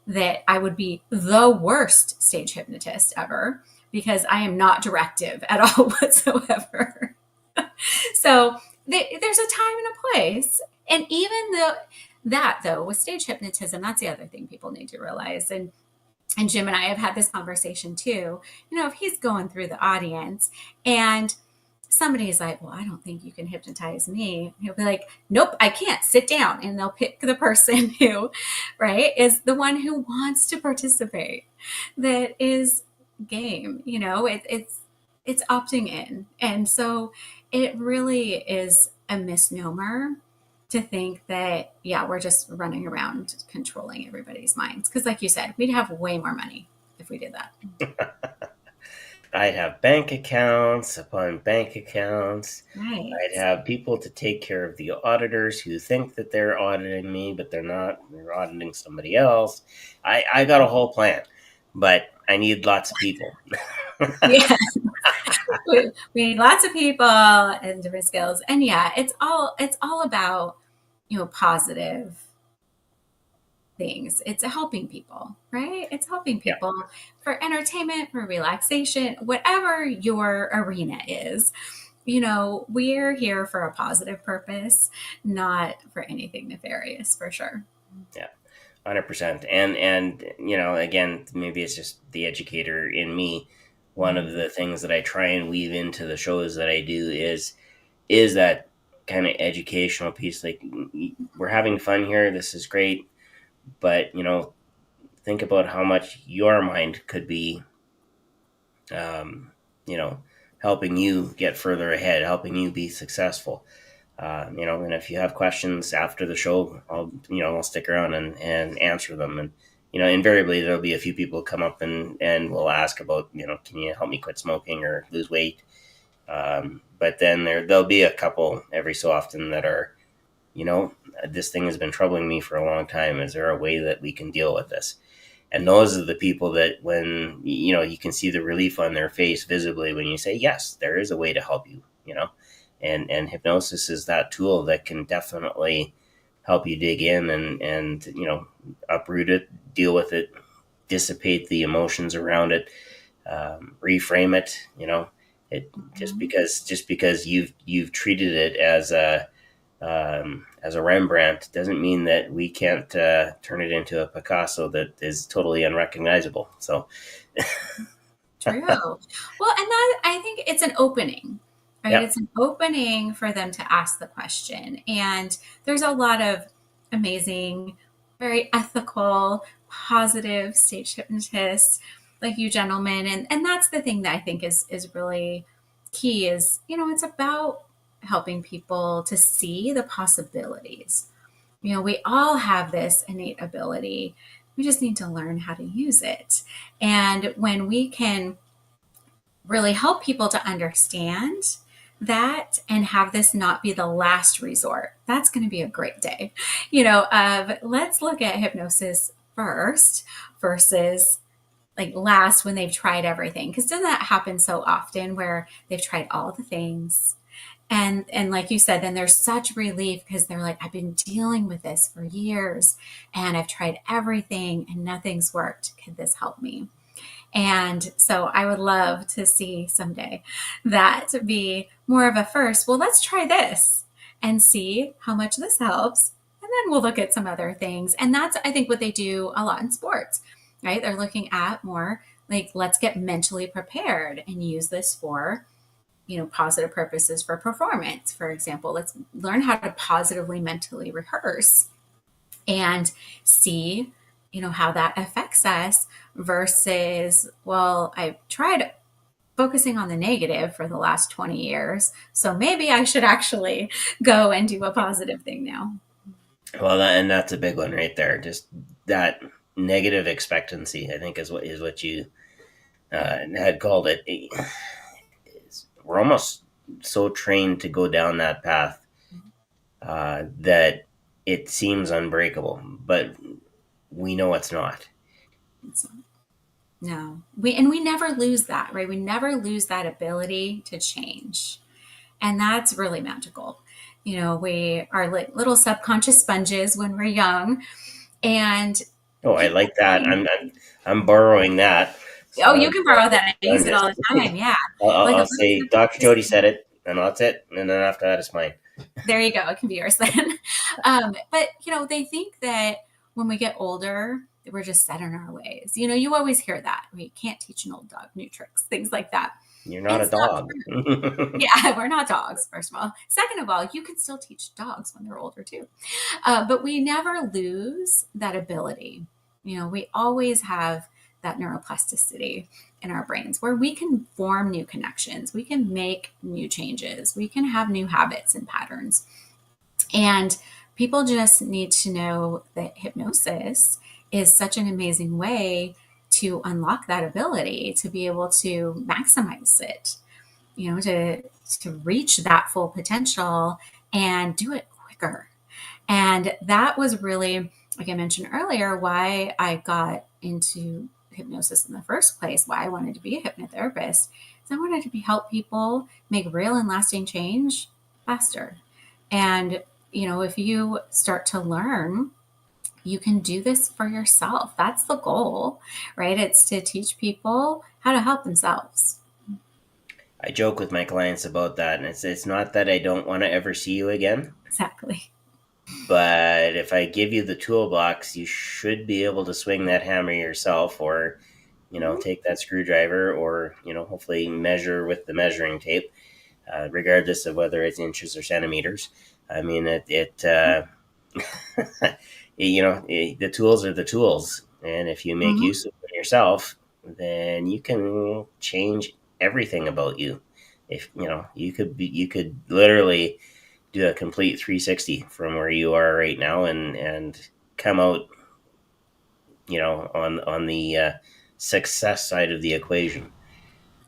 that I would be the worst stage hypnotist ever because I am not directive at all whatsoever. So there's a time and a place. And even though, with stage hypnotism, that's the other thing people need to realize. And Jim and I have had this conversation too. If he's going through the audience and somebody's like, well, I don't think you can hypnotize me, he'll be like, nope, I can't, sit down. And they'll pick the person who, right, is the one who wants to participate, that is game. It's opting in. And so it really is a misnomer to think that, yeah, we're just running around controlling everybody's minds. Because, like you said, we'd have way more money if we did that. I'd have bank accounts upon bank accounts. Right. I'd have people to take care of the auditors who think that they're auditing me, but they're not. They're auditing somebody else. I got a whole plan, but I need lots of people. Yeah. We need lots of people and different skills. And yeah, it's all about, positive things. It's helping people, right? It's helping Yeah. people for entertainment, for relaxation, whatever your arena is. We're here for a positive purpose, not for anything nefarious, for sure. Yeah. 100%. And again, maybe it's just the educator in me. One of the things that I try and weave into the shows that I do is that kind of educational piece. Like, we're having fun here. This is great. But, think about how much your mind could be, um, you know, helping you get further ahead, helping you be successful. And if you have questions after the show, I'll stick around and answer them. And, invariably there'll be a few people come up and will ask about, can you help me quit smoking or lose weight? But then there'll be a couple every so often that are, this thing has been troubling me for a long time. Is there a way that we can deal with this? And those are the people that when, you can see the relief on their face visibly when you say, yes, there is a way to help you, and hypnosis is that tool that can definitely help you dig in and uproot it, deal with it, dissipate the emotions around it, reframe it. It just because you've treated it as a Rembrandt doesn't mean that we can't turn it into a Picasso that is totally unrecognizable. So True. Well, and that, I think it's an opening, right? yeah, It's an opening for them to ask the question. And there's a lot of amazing very ethical, positive stage hypnotists like you gentlemen. And that's the thing that I think is really key is, it's about helping people to see the possibilities. We all have this innate ability. We just need to learn how to use it. And when we can really help people to understand that and have this not be the last resort, that's going to be a great day. Of let's look at hypnosis first versus like last when they've tried everything. Because doesn't that happen so often where they've tried all the things? And like you said, then there's such relief because they're like, I've been dealing with this for years and I've tried everything and nothing's worked. Could this help me? And so I would love to see someday that be more of a first, well, let's try this and see how much this helps. And then we'll look at some other things. And that's, I think, what they do a lot in sports, right? They're looking at more like, let's get mentally prepared and use this for, positive purposes for performance. For example, let's learn how to positively mentally rehearse and see, how that affects us versus, well, I've tried focusing on the negative for the last 20 years. So maybe I should actually go and do a positive thing now. Well, and that's a big one right there. Just that negative expectancy, I think, is what you had called it. We're almost so trained to go down that path that it seems unbreakable, but we know it's not. No, we never lose that, right? We never lose that ability to change. And that's really magical. We are like little subconscious sponges when we're young. And oh, I like that. I'm borrowing that. So you can borrow that. I use it all the time. Yeah. I'll say Dr. Jodie said it, and that's it. And then after that, it's mine. There you go. It can be yours then. But they think that when we get older, we're just set in our ways. You always hear that. We can't teach an old dog new tricks, things like that. You're not a dog. Yeah, we're not dogs, first of all. Second of all, you can still teach dogs when they're older too. But we never lose that ability. We always have that neuroplasticity in our brains where we can form new connections. We can make new changes. We can have new habits and patterns. And people just need to know that hypnosis is such an amazing way to unlock that ability, to be able to maximize it, to reach that full potential and do it quicker. And that was really, like I mentioned earlier, why I got into hypnosis in the first place, why I wanted to be a hypnotherapist. Is I wanted to help people make real and lasting change faster. And, if you start to learn, you can do this for yourself. That's the goal, right? It's to teach people how to help themselves. I joke with my clients about that, and it's not that I don't want to ever see you again. Exactly. But if I give you the toolbox, you should be able to swing that hammer yourself, or take that screwdriver, or hopefully measure with the measuring tape, regardless of whether it's inches or centimeters. I mean, the tools are the tools, and if you make use of them yourself, then you can change everything about you. If you could literally do a complete 360 from where you are right now, and come out, on the success side of the equation.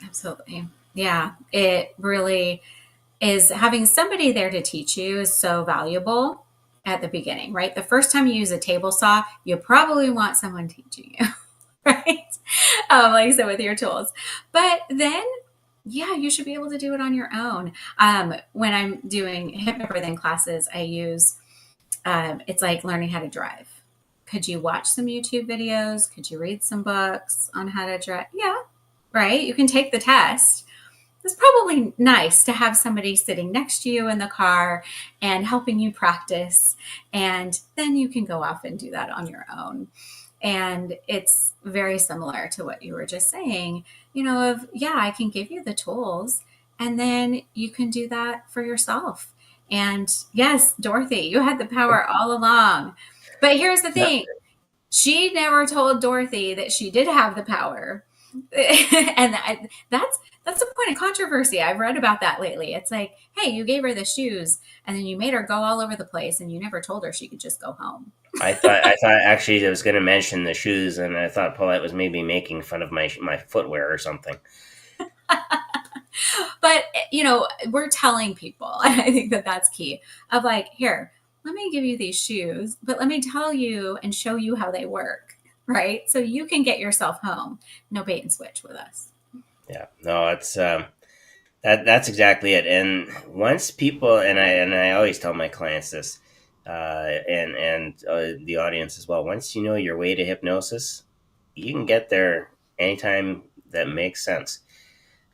Absolutely. Yeah, it really is. Having somebody there to teach you is so valuable at the beginning, right? The first time you use a table saw, you probably want someone teaching you, right? Like I said, with your tools. But then, yeah, you should be able to do it on your own. When I'm doing hypnobirthing classes, I use, it's like learning how to drive. Could you watch some YouTube videos? Could you read some books on how to drive? Yeah, right? You can take the test. It's probably nice to have somebody sitting next to you in the car and helping you practice. And then you can go off and do that on your own. And it's very similar to what you were just saying, I can give you the tools and then you can do that for yourself. And yes, Dorothy, you had the power all along. But here's the thing. She never told Dorothy that she did have the power. And that's a point of controversy. I've read about that lately. It's like, hey, you gave her the shoes and then you made her go all over the place and you never told her she could just go home. I thought actually I was going to mention the shoes, and I thought Paulette was maybe making fun of my footwear or something. But, you know, we're telling people, and I think that that's key, of like, here, let me give you these shoes, but let me tell you and show you how they work, right? So you can get yourself home. No bait and switch with us. Yeah, no, it's that's exactly it. And once people, and I always tell my clients this, and the audience as well. Once you know your way to hypnosis, you can get there anytime that makes sense.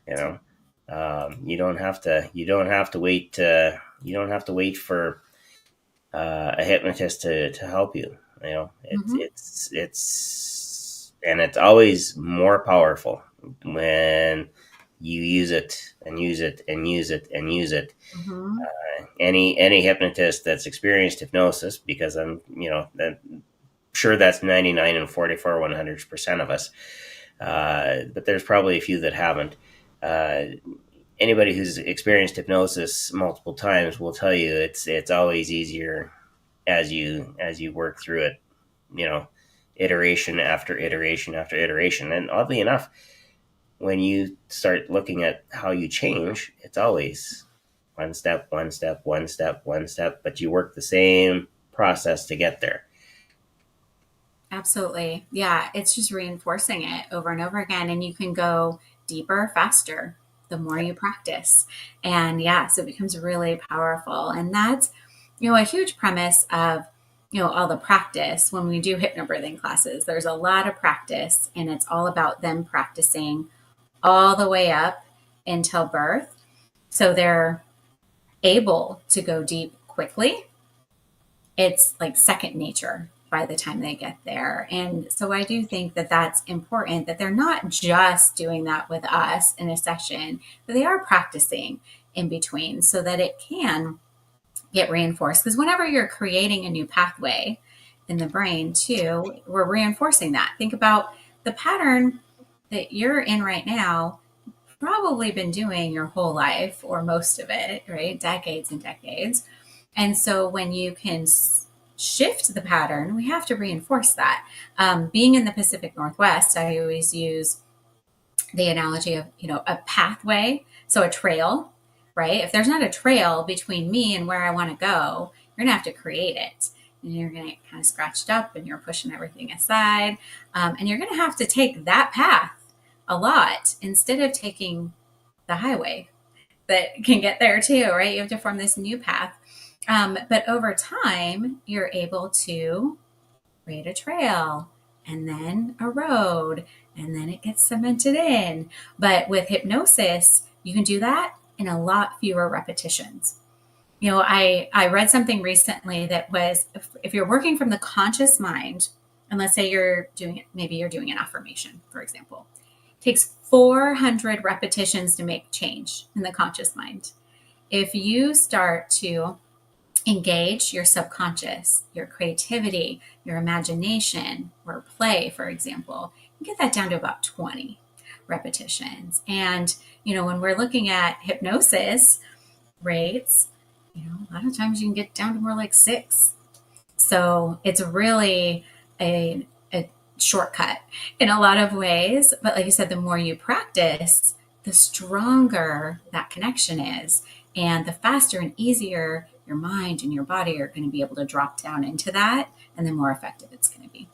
You know, you don't have to wait. You don't have to wait for a hypnotist to help you. You know, Mm-hmm. and it's always more powerful when you use it and use it and use it and use it. Mm-hmm. Any hypnotist that's experienced hypnosis, because I'm sure that's 99 and 44 100% of us, but there's probably a few that haven't. Uh, Anybody who's experienced hypnosis multiple times will tell you it's always easier as you work through it, you know, iteration after iteration after iteration. And oddly enough, when you start looking at how you change, it's always one step, one step, one step, one step, but you work the same process to get there. Absolutely. Yeah. It's just reinforcing it over and over again. And you can go deeper, faster, the more you practice. And yeah, so it becomes really powerful. And that's, you know, a huge premise of, you know, all the practice when we do hypnobirthing classes. There's a lot of practice, and it's all about them practicing all the way up until birth. So they're able to go deep quickly. It's like second nature by the time they get there. And so I do think that that's important, that they're not just doing that with us in a session, but they are practicing in between so that it can get reinforced. Because whenever you're creating a new pathway in the brain, too, we're reinforcing that. Think about the pattern that you're in right now, probably been doing your whole life or most of it, right? Decades and decades. And so when you can shift the pattern, we have to reinforce that. Being in the Pacific Northwest, I always use the analogy of, you know, a pathway. So a trail, right? If there's not a trail between me and where I want to go, you're going to have to create it. And you're going to get kind of scratched up and you're pushing everything aside. And you're going to have to take that path a lot instead of taking the highway that can get there too, right? You have to form this new path. But over time, you're able to create a trail and then a road, and then it gets cemented in. But with hypnosis, you can do that in a lot fewer repetitions. You know, I read something recently that was if you're working from the conscious mind, and let's say you're doing it, maybe you're doing an affirmation, for example, it takes 400 repetitions to make change in the conscious mind. If you start to engage your subconscious, your creativity, your imagination, or play, for example, you get that down to about 20 repetitions. And, you know, when we're looking at hypnosis rates, you know, a lot of times you can get down to more like 6. So it's really a shortcut in a lot of ways. But like you said, the more you practice, the stronger that connection is, and the faster and easier your mind and your body are going to be able to drop down into that, and the more effective it's going to be.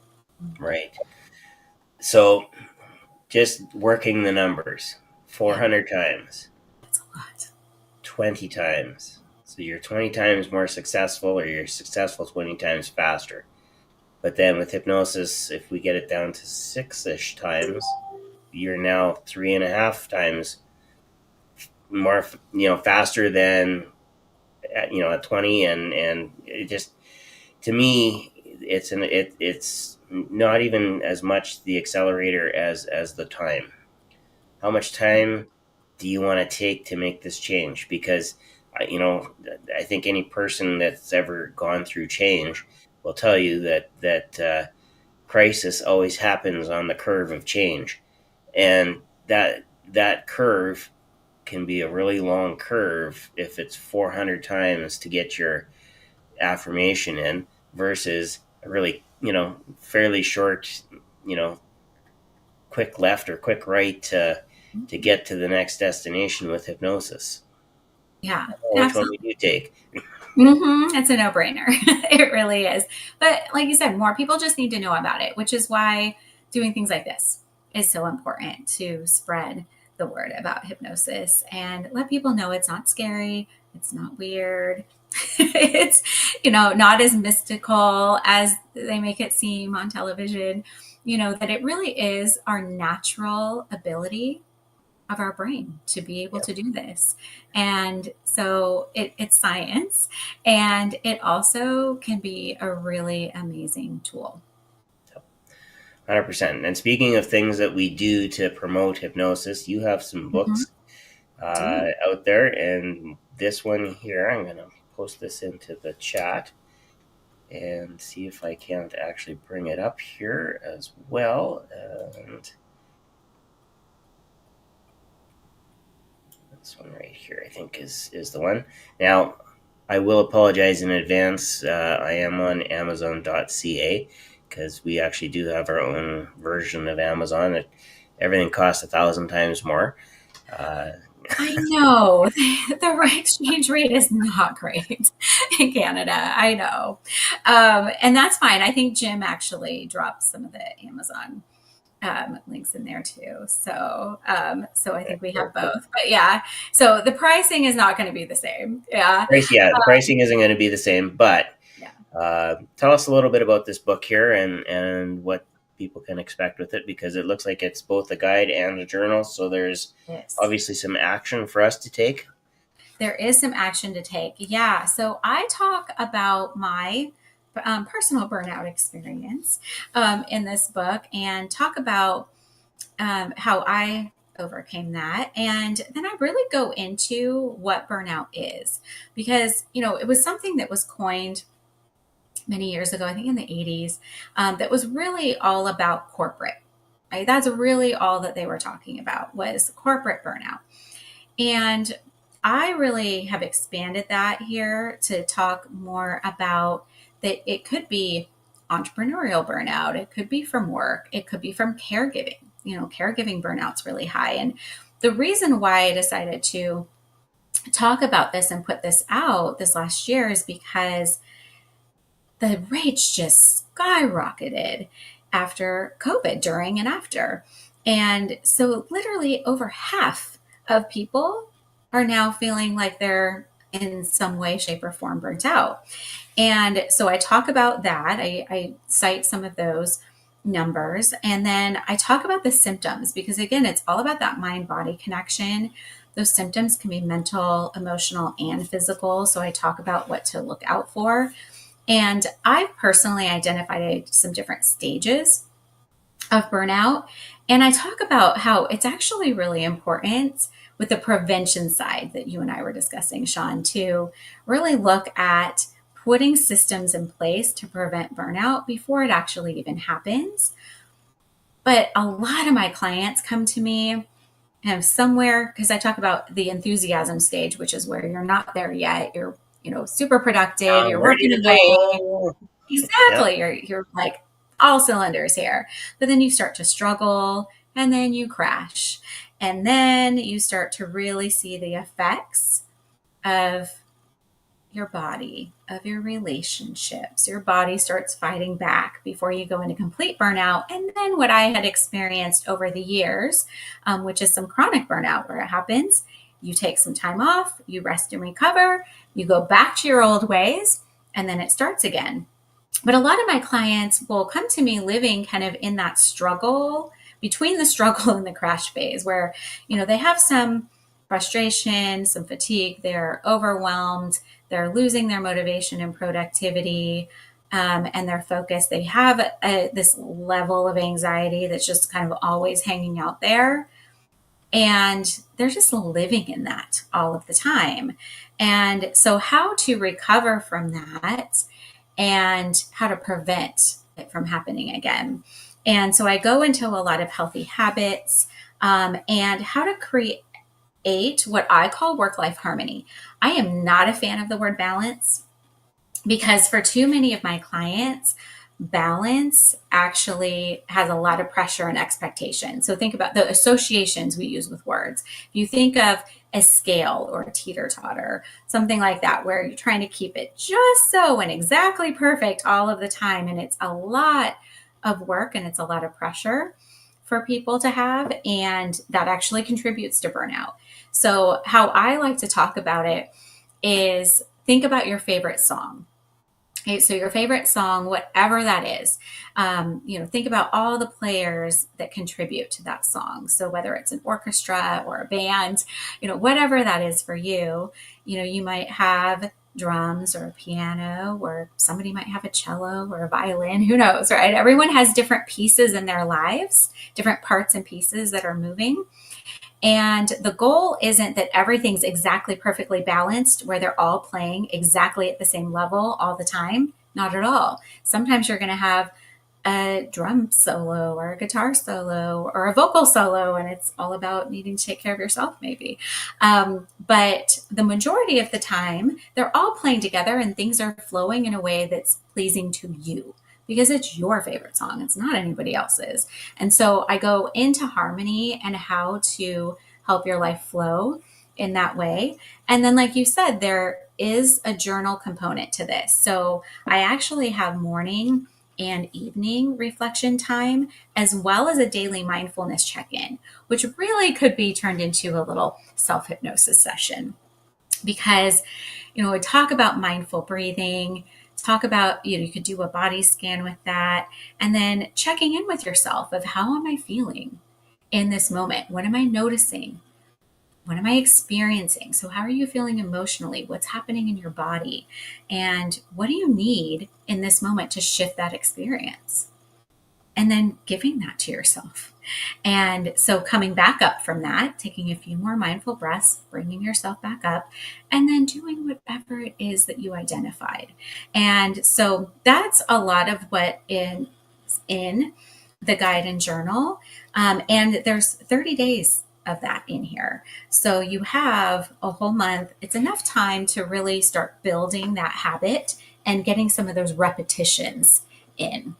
Right. So just working the numbers, Yeah, 400 times, that's a lot. 20 times. So you're 20 times more successful, or you're successful 20 times faster. But then with hypnosis, if we get it down to 6-ish times, you're now 3.5 times more, faster than, at 20. And it just, to me, it's not even as much the accelerator as the time. How much time do you want to take to make this change? Because I think any person that's ever gone through change will tell you that crisis always happens on the curve of change, and that curve can be a really long curve if it's 400 times to get your affirmation in versus a really, fairly short, quick left or quick right to get to the next destination with hypnosis. Yeah, Which one would you take? It's a no-brainer. It really is. But like you said, more people just need to know about it, which is why doing things like this is so important, to spread the word about hypnosis and let people know it's not scary, it's not weird. It's, not as mystical as they make it seem on television, that it really is our natural ability of our brain to be able to do this. And so it's science, and it also can be a really amazing tool. 100%. And speaking of things that we do to promote hypnosis, you have some books out there, and this one here, I'm going to post this into the chat and see if I can't actually bring it up here as well. And this one right here, I think, is the one. Now, I will apologize in advance. I am on Amazon.ca because we actually do have our own version of Amazon. Everything costs 1,000 times more. I know the exchange rate is not great in Canada. I know, and that's fine. I think Jim actually dropped some of the Amazon links in there too. So I think we have both. But yeah, so the pricing is not going to be the same. Yeah. The pricing isn't going to be the same. But yeah. Tell us a little bit about this book here and what people can expect with it, because it looks like it's both a guide and a journal. So there's obviously some action for us to take. There is some action to take. Yeah. So I talk about my personal burnout experience in this book, and talk about how I overcame that. And then I really go into what burnout is, because, it was something that was coined many years ago, I think in the 80s, that was really all about corporate. Right? That's really all that they were talking about, was corporate burnout. And I really have expanded that here to talk more about that it could be entrepreneurial burnout, it could be from work, it could be from caregiving. Caregiving burnout's really high. And the reason why I decided to talk about this and put this out this last year is because the rates just skyrocketed after COVID, during and after. And so literally over half of people are now feeling like they're in some way, shape, or form burnt out. And so I talk about that. I cite some of those numbers. And then I talk about the symptoms, because again, it's all about that mind-body connection. Those symptoms can be mental, emotional, and physical. So I talk about what to look out for. And I've personally identified some different stages of burnout. And I talk about how it's actually really important with the prevention side that you and I were discussing, Shawn, to really look at putting systems in place to prevent burnout before it actually even happens. But a lot of my clients come to me and somewhere, because I talk about the enthusiasm stage, which is where you're not there yet. You're, super productive. You're working away. Exactly. Yep. You're like all cylinders here. But then you start to struggle, and then you crash. And then you start to really see the effects of your body, of your relationships. Your body starts fighting back before you go into complete burnout. And then what I had experienced over the years, which is some chronic burnout, where it happens, you take some time off, you rest and recover, you go back to your old ways, and then it starts again. But a lot of my clients will come to me living kind of in that struggle, between the struggle and the crash phase, where, they have some frustration, some fatigue, they're overwhelmed, they're losing their motivation and productivity, and their focus. They have this level of anxiety that's just kind of always hanging out there. And they're just living in that all of the time. And so how to recover from that and how to prevent it from happening again. And so I go into a lot of healthy habits and how to create what I call work-life harmony. I am not a fan of the word balance because for too many of my clients, balance actually has a lot of pressure and expectation. So think about the associations we use with words. If you think of a scale or a teeter-totter, something like that, where you're trying to keep it just so and exactly perfect all of the time, and it's a lot of work and it's a lot of pressure for people to have, and that actually contributes to burnout. So how I like to talk about it is think about your favorite song. Okay, so your favorite song, whatever that is, think about all the players that contribute to that song. So whether it's an orchestra or a band, whatever that is for you, you might have drums or a piano, or somebody might have a cello or a violin, who knows, right? Everyone has different pieces in their lives, different parts and pieces that are moving. And the goal isn't that everything's exactly perfectly balanced, where they're all playing exactly at the same level all the time. Not at all. Sometimes you're going to have a drum solo or a guitar solo or a vocal solo, and it's all about needing to take care of yourself, maybe. But the majority of the time, they're all playing together and things are flowing in a way that's pleasing to you, because it's your favorite song. It's not anybody else's. And so I go into harmony and how to help your life flow in that way. And then, like you said, there is a journal component to this. So I actually have morning and evening reflection time, as well as a daily mindfulness check-in, which really could be turned into a little self-hypnosis session. Because, we talk about mindful breathing, talk about, you could do a body scan with that, and then checking in with yourself of how am I feeling in this moment? What am I noticing? What am I experiencing? So how are you feeling emotionally? What's happening in your body? And what do you need in this moment to shift that experience? And then giving that to yourself. And so coming back up from that, taking a few more mindful breaths, bringing yourself back up, and then doing whatever it is that you identified. And so that's a lot of what is in the guide and journal. And there's 30 days of that in here. So you have a whole month. It's enough time to really start building that habit and getting some of those repetitions in.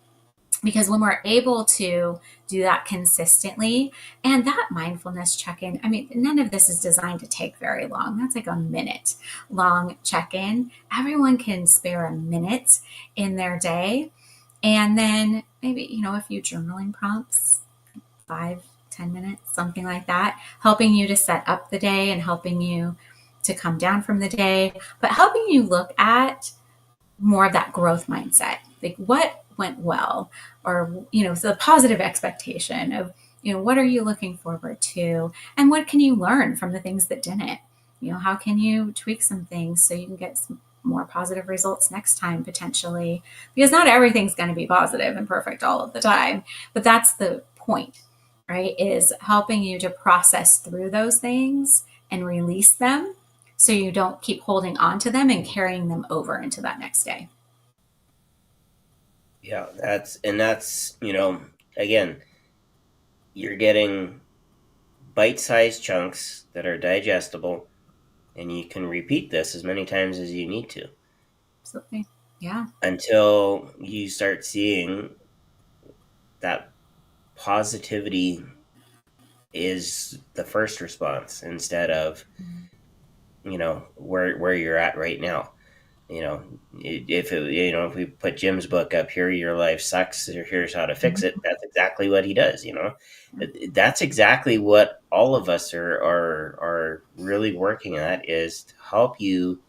Because when we're able to do that consistently, and that mindfulness check-in, none of this is designed to take very long. That's like a minute long check-in. Everyone can spare a minute in their day. And then maybe, a few journaling prompts, 5-10 minutes, something like that, helping you to set up the day and helping you to come down from the day, but helping you look at more of that growth mindset. Like, what went well, or so the positive expectation of what are you looking forward to, and what can you learn from the things that didn't. How can you tweak some things so you can get some more positive results next time, potentially, because not everything's going to be positive and perfect all of the time, but that's the point, right? Is helping you to process through those things and release them, so you don't keep holding on to them and carrying them over into that next day. Yeah, that's, again, you're getting bite-sized chunks that are digestible, and you can repeat this as many times as you need to. Absolutely. Yeah. Until you start seeing that positivity is the first response instead of, where you're at right now. If we put Jim's book up here, Your Life Sucks, here's how to fix it. That's exactly what he does. That's exactly what all of us are really working at, is to help you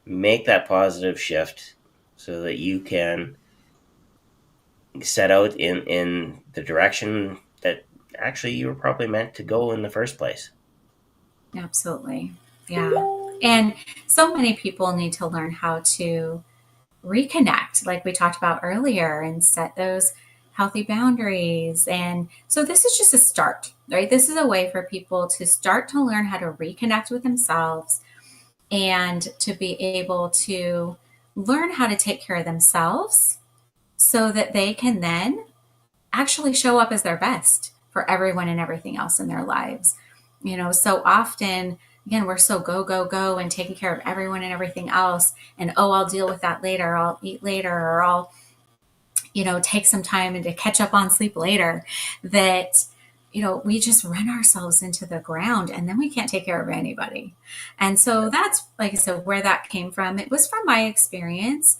make that positive shift so that you can set out in the direction that actually you were probably meant to go in the first place. Absolutely. Yeah. And so many people need to learn how to reconnect, like we talked about earlier, and set those healthy boundaries. And so this is just a start, right? This is a way for people to start to learn how to reconnect with themselves and to be able to learn how to take care of themselves so that they can then actually show up as their best for everyone and everything else in their lives. So often, again, we're so go, go, go and taking care of everyone and everything else. And, oh, I'll deal with that later. I'll eat later, or I'll, take some time and to catch up on sleep later, that, we just run ourselves into the ground and then we can't take care of anybody. And so that's, like I said, where that came from. It was from my experience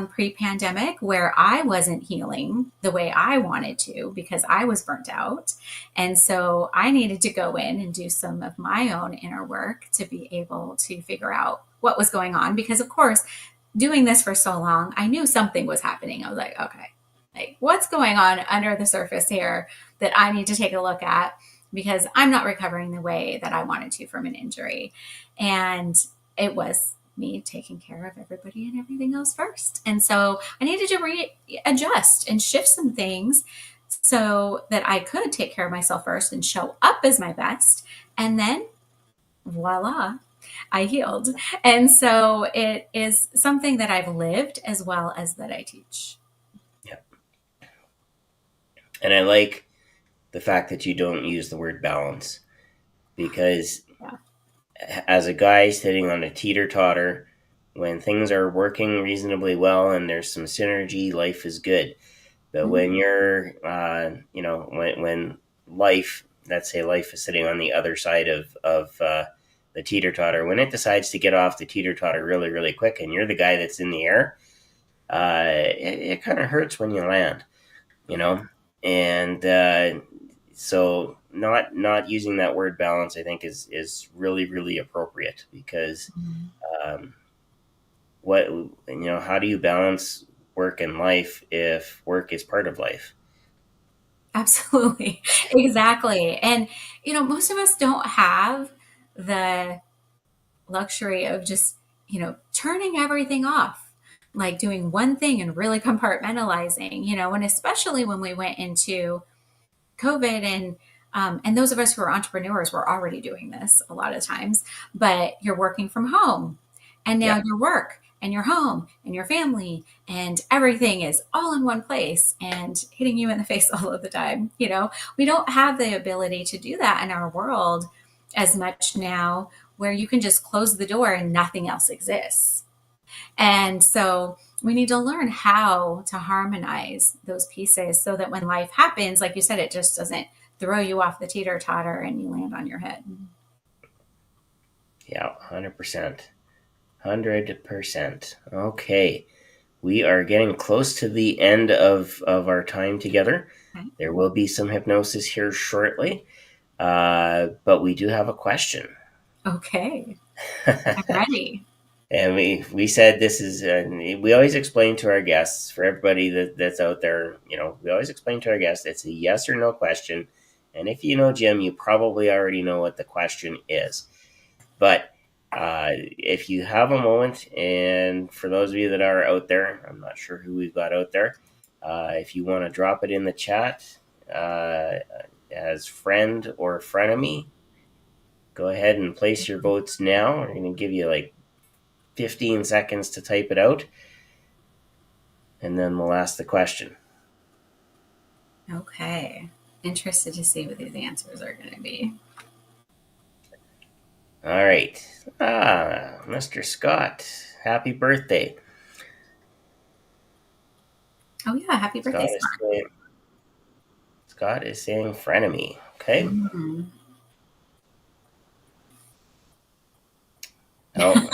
pre-pandemic, where I wasn't healing the way I wanted to because I was burnt out. And so I needed to go in and do some of my own inner work to be able to figure out what was going on. Because of course, doing this for so long, I knew something was happening. I was like, okay, like what's going on under the surface here that I need to take a look at, because I'm not recovering the way that I wanted to from an injury. And it was me taking care of everybody and everything else first. And so I needed to readjust and shift some things so that I could take care of myself first and show up as my best. And then voila, I healed. And so it is something that I've lived as well as that I teach. Yeah. And I like the fact that you don't use the word balance, because as a guy sitting on a teeter-totter, when things are working reasonably well and there's some synergy, life is good. But when you're, when life, let's say life is sitting on the other side of the teeter-totter, when it decides to get off the teeter-totter really, really quick and you're the guy that's in the air, it kind of hurts when you land, And so not using that word balance, I think, is really, really appropriate, because how do you balance work and life if work is part of life? Absolutely. Exactly. And, most of us don't have the luxury of just, turning everything off, like doing one thing and really compartmentalizing, and especially when we went into COVID and those of us who are entrepreneurs were already doing this a lot of times, but you're working from home and now your work and your home and your family and everything is all in one place and hitting you in the face all of the time. We don't have the ability to do that in our world as much now, where you can just close the door and nothing else exists. And so we need to learn how to harmonize those pieces so that when life happens, like you said, it just doesn't throw you off the teeter-totter and you land on your head. Yeah, 100%. 100%. Okay. We are getting close to the end of our time together. Okay. There will be some hypnosis here shortly, but we do have a question. Okay. I'm ready. And we said this is, we always explain to our guests, for everybody that's out there, we always explain to our guests, it's a yes or no question. And if you know Jim, you probably already know what the question is. But if you have a moment, and for those of you that are out there, I'm not sure who we've got out there, if you want to drop it in the chat as friend or frenemy, go ahead and place your votes now. We're going to give you like 15 seconds to type it out, and then we'll ask the question. Okay. Interested to see what these answers are going to be. All right. Mr. Scott, happy birthday. Oh, yeah. Happy birthday, Scott. Scott is saying frenemy. Okay. Mm-hmm. Oh,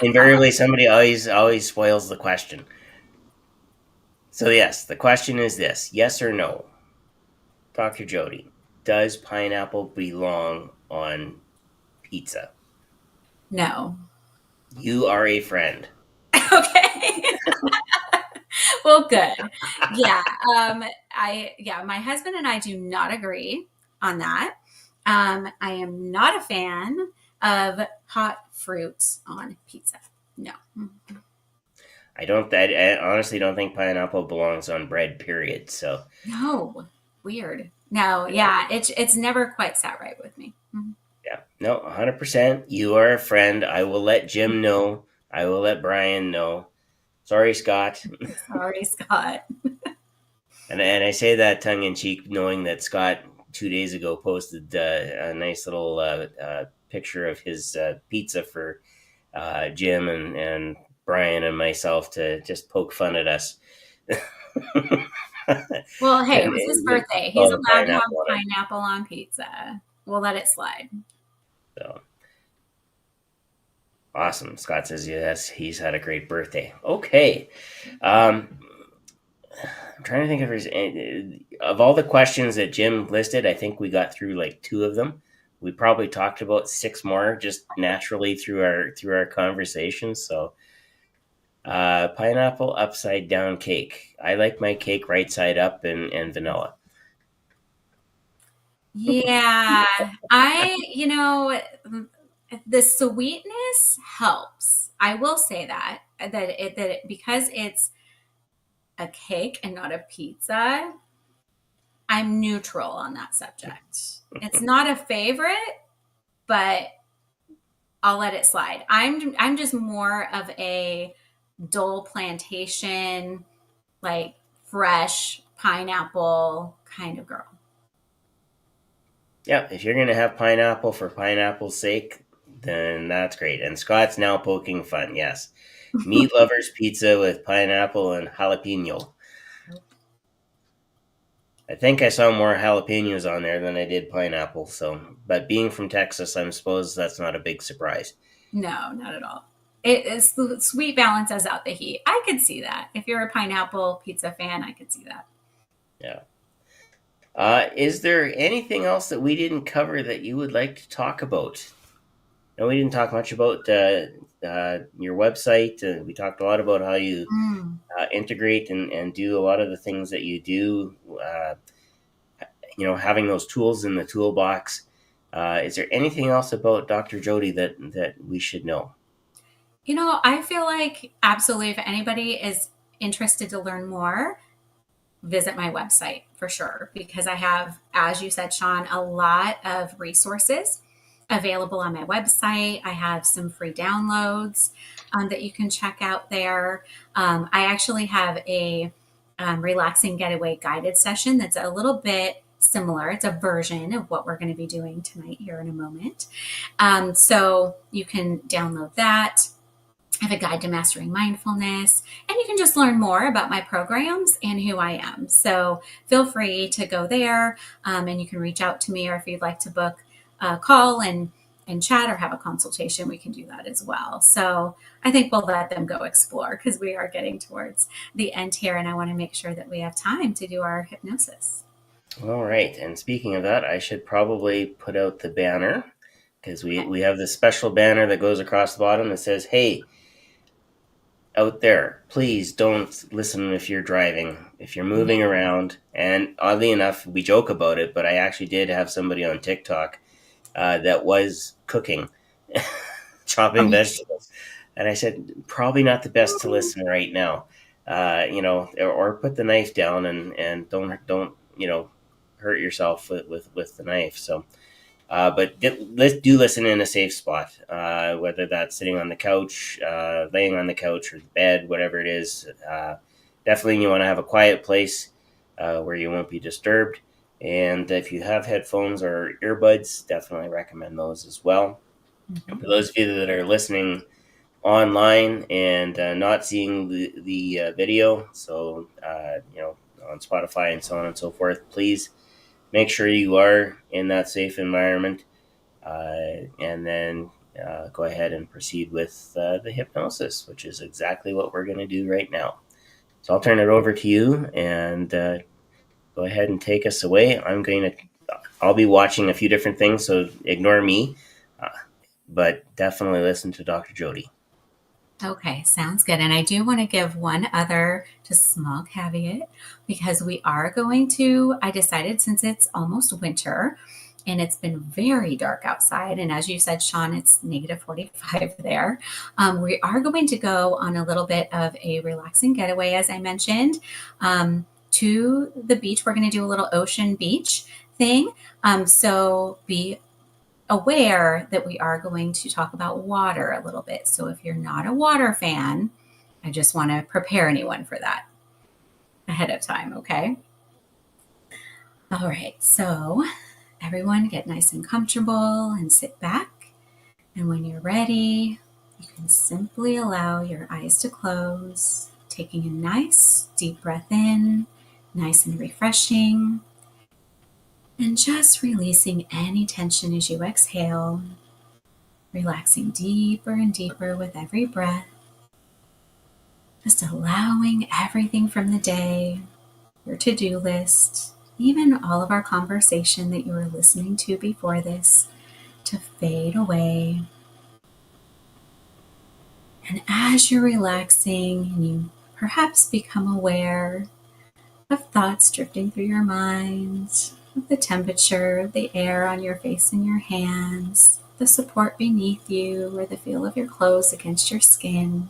invariably, somebody always spoils the question. So, yes, the question is this: yes or no? Dr. Jodie, does pineapple belong on pizza? No. You are a friend. Okay. Well, good. Yeah. My husband and I do not agree on that. I am not a fan of hot fruits on pizza. No. I honestly don't think pineapple belongs on bread, period. So no, weird. No, yeah, it's never quite sat right with me. Yeah, no, 100%. You are a friend. I will let Jim know. I will let Brian know. Sorry, Scott. Sorry, Scott. And I say that tongue in cheek, knowing that Scott 2 days ago posted a nice little picture of his pizza for Jim and Brian and myself to just poke fun at us. Well, hey, it was his and birthday. He's all the allowed to have pineapple on it. pineapple on pizza. We'll let it slide. So awesome. Scott says yes, he's had a great birthday. Okay. I'm trying to think if there's any, of all the questions that Jim listed, I think we got through like 2 of them. We probably talked about 6 more just naturally through our conversations. So pineapple upside down cake. I like my cake right side up and vanilla. Yeah, the sweetness helps. I will say that because it's a cake and not a pizza, I'm neutral on that subject. It's not a favorite, but I'll let it slide. I'm just more of a Dole plantation, like fresh pineapple kind of girl. Yeah, if you're gonna have pineapple for pineapple's sake, then that's great. And Scott's now poking fun. Yes, meat lovers pizza with pineapple and jalapeno. I think I saw more jalapenos on there than I did pineapple. So, but being from Texas, I suppose that's not a big surprise. No, not at all. It is the sweet balances out the heat. I could see that. If you're a pineapple pizza fan, I could see that. Yeah. Is there anything else that we didn't cover that you would like to talk about? No, we didn't talk much about your website. We talked a lot about how you Mm. integrate and do a lot of the things that you do. Having those tools in the toolbox. Is there anything else about Dr. Jodie that we should know? I feel like absolutely if anybody is interested to learn more, visit my website for sure, because I have, as you said, Shawn, a lot of resources available on my website. I have some free downloads that you can check out there. I actually have a relaxing getaway guided session that's a little bit similar. It's a version of what we're going to be doing tonight here in a moment. So you can download that. I have a guide to mastering mindfulness, and you can just learn more about my programs and who I am. So feel free to go there, and you can reach out to me, or if you'd like to book a call and chat or have a consultation, we can do that as well. So I think we'll let them go explore because we are getting towards the end here, and I want to make sure that we have time to do our hypnosis. All right. And speaking of that, I should probably put out the banner because we have this special banner that goes across the bottom that says, "Hey, out there, please don't listen if you're driving, if you're moving around." And oddly enough, we joke about it, but I actually did have somebody on TikTok that was cooking, chopping vegetables. And I said, probably not the best to listen right now, or put the knife down and don't, hurt yourself with the knife. So, but let's do listen in a safe spot, whether that's sitting on the couch, laying on the couch or bed, whatever it is. Definitely you want to have a quiet place where you won't be disturbed. And if you have headphones or earbuds, definitely recommend those as well. Mm-hmm. For those of you that are listening online and not seeing the video, so, on Spotify and so on and so forth, please make sure you are in that safe environment, and then go ahead and proceed with the hypnosis, which is exactly what we're going to do right now. So I'll turn it over to you and go ahead and take us away. I'll be watching a few different things, so ignore me, but definitely listen to Dr. Jodie. Okay, sounds good. And I do want to give one other just small caveat because I decided since it's almost winter and it's been very dark outside, and as you said, Shawn, it's -45 there. We are going to go on a little bit of a relaxing getaway, as I mentioned, to the beach. We're going to do a little ocean beach thing. So be aware that we are going to talk about water a little bit. So if you're not a water fan, I just want to prepare anyone for that ahead of time, okay? All right, so everyone get nice and comfortable and sit back. And when you're ready, you can simply allow your eyes to close, taking a nice deep breath in, nice and refreshing, and just releasing any tension as you exhale, relaxing deeper and deeper with every breath, just allowing everything from the day, your to-do list, even all of our conversation that you were listening to before this, to fade away. And as you're relaxing and you perhaps become aware of thoughts drifting through your mind, of the temperature of the air on your face and your hands, the support beneath you, or the feel of your clothes against your skin,